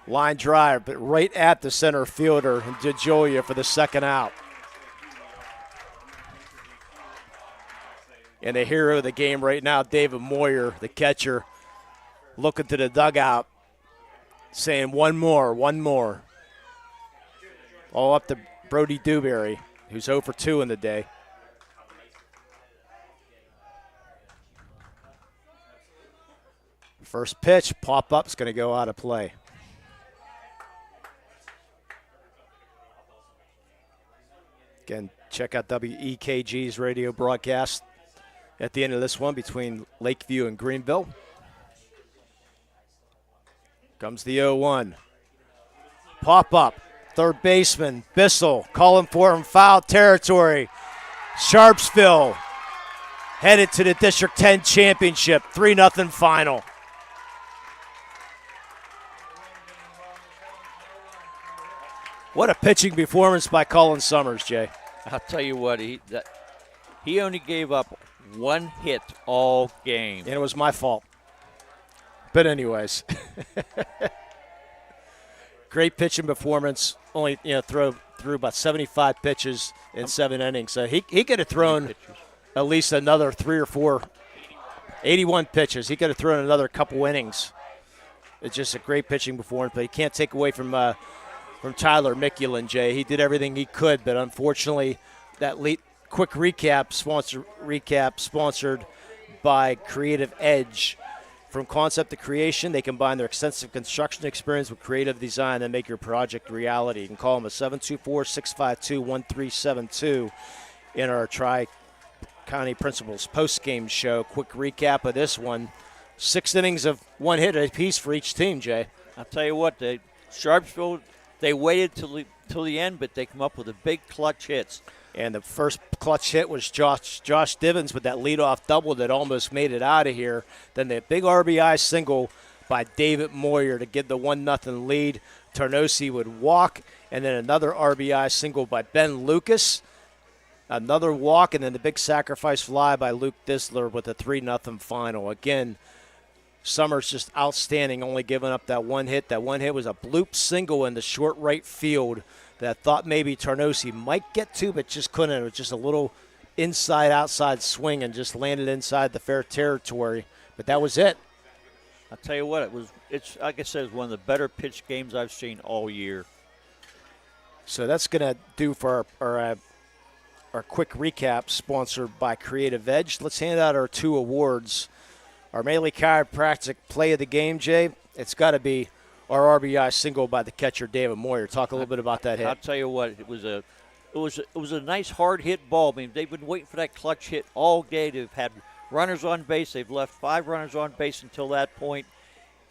Line drive, but right at the center fielder, DeJolia for the second out. And the hero of the game right now, David Moyer, the catcher, looking to the dugout, saying one more. All up to Brody Dewberry, who's 0 for 2 in the day. First pitch, pop-up's going to go out of play. Again, check out WEKG's radio broadcast at the end of this one between Lakeview and Greenville. Comes the 0-1. Pop-up, third baseman, Bissell, calling for him, foul territory. Sharpsville headed to the District 10 championship, 3-0 final. What a pitching performance by Colin Summers, Jay. I'll tell you what, he only gave up one hit all game. And it was my fault. But anyways. Great pitching performance. Only threw about 75 pitches in 7 innings. So he could have thrown at least another 3 or 4, 81 pitches. He could have thrown another couple innings. It's just a great pitching performance, but you can't take away from Tyler Mikulin, Jay. He did everything he could, but unfortunately, that quick recap sponsored by Creative Edge. From concept to creation, they combine their extensive construction experience with creative design and make your project reality. You can call them at 724-652-1372 in our Tri-County Principals post-game show. Quick recap of this one. 6 innings of 1 hit apiece for each team, Jay. I'll tell you what, Sharpsville, they waited till the end, but they come up with a big clutch hits. And the first clutch hit was Josh Divins with that leadoff double that almost made it out of here. Then the big RBI single by David Moyer to give the 1-0 lead. Tarnosi would walk, and then another RBI single by Ben Lucas. Another walk, and then the big sacrifice fly by Luke Disler with a 3-0 final. Again, Summers just outstanding, only giving up that 1 hit. That 1 hit was a bloop single in the short right field that thought maybe Tarnosi might get to, but just couldn't. It was just a little inside-outside swing and just landed inside the fair territory. But that was it. I'll tell you what, it's like I said, it's one of the better pitch games I've seen all year. So that's going to do for our quick recap, sponsored by Creative Edge. Let's hand out our 2 awards. Our Maley Chiropractic play of the game, Jay, it's got to be our RBI single by the catcher David Moyer. Talk a little bit about that hit. I'll tell you what, it was a nice hard hit ball. I mean, they've been waiting for that clutch hit all day. They've had runners on base. They've left 5 runners on base until that point,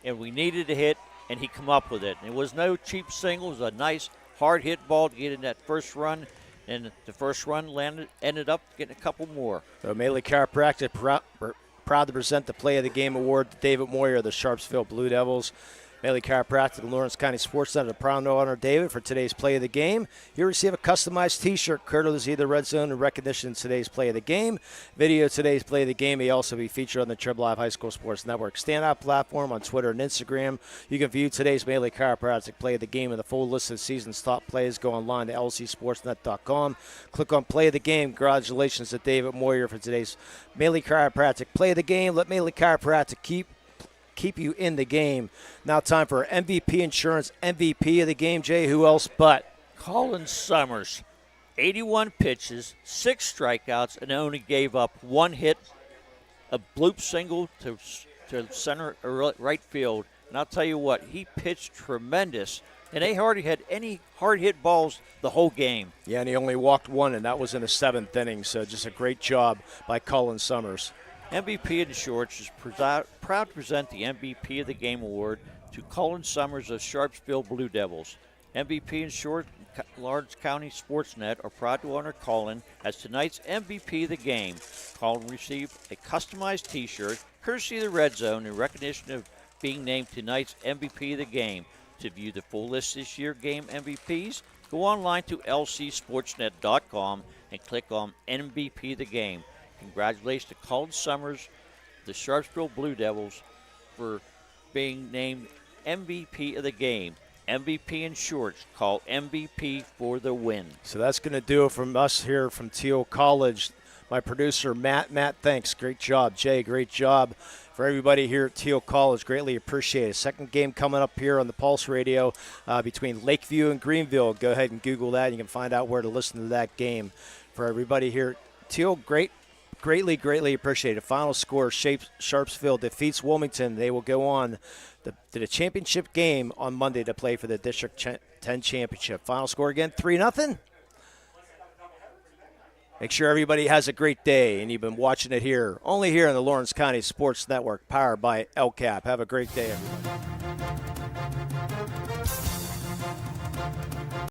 and we needed a hit, and he come up with it. And it was no cheap single. It was a nice hard hit ball to get in that first run, and the first run ended up getting a couple more. So Maley Chiropractic proud to present the Play of the Game award to David Moyer of the Sharpsville Blue Devils. Maley Chiropractic and Lawrence County SportsNet are proud to honor David for today's Play of the Game. You'll receive a customized T-shirt courtesy of the Red Zone in recognition of today's Play of the Game. Video of today's Play of the Game may also be featured on the Trib Live High School Sports Network standout platform on Twitter and Instagram. You can view today's Maley Chiropractic Play of the Game and the full list of the season's top plays. Go online to lcsportsnet.com. Click on Play of the Game. Congratulations to David Moyer for today's Maley Chiropractic Play of the Game. Let Maley Chiropractic keep you in the game. Now time for MVP Insurance MVP of the game, Jay. Who else but Colin Summers. 81 pitches, 6 strikeouts, and only gave up 1 hit, a bloop single to center or right field. And I'll tell you what, he pitched tremendous, and they hardly had any hard hit balls the whole game. Yeah, and he only walked 1, and that was in the 7th inning. So just a great job by Cullen Summers. MVP of the Shorts is proud to present the MVP of the Game award to Cullen Summers of Sharpsville Blue Devils. MVP in Short, Lawrence County SportsNet are proud to honor Cullen as tonight's MVP of the game. Cullen received a customized T-shirt, courtesy of the Red Zone, in recognition of being named tonight's MVP of the game. To view the full list this year game MVPs, go online to lcsportsnet.com and click on MVP of the game. Congratulations to Cullen Summers, the Sharpsville Blue Devils, for being named MVP of the game. MVP in shorts, call MVP for the win. So that's going to do it from us here from Teal College. My producer, Matt, thanks. Great job. Jay, great job. For everybody here at Teal College, greatly appreciated. Second game coming up here on the Pulse Radio between Lakeview and Greenville. Go ahead and Google that. You can find out where to listen to that game. For everybody here at Teal, greatly appreciated. Final score, Sharpsville defeats Wilmington. They will go on to the championship game on Monday to play for the District 10 championship. Final score again, 3-0. Make sure everybody has a great day, and you've been watching it here, only here on the Lawrence County Sports Network, powered by LCAP. Have a great day, everybody.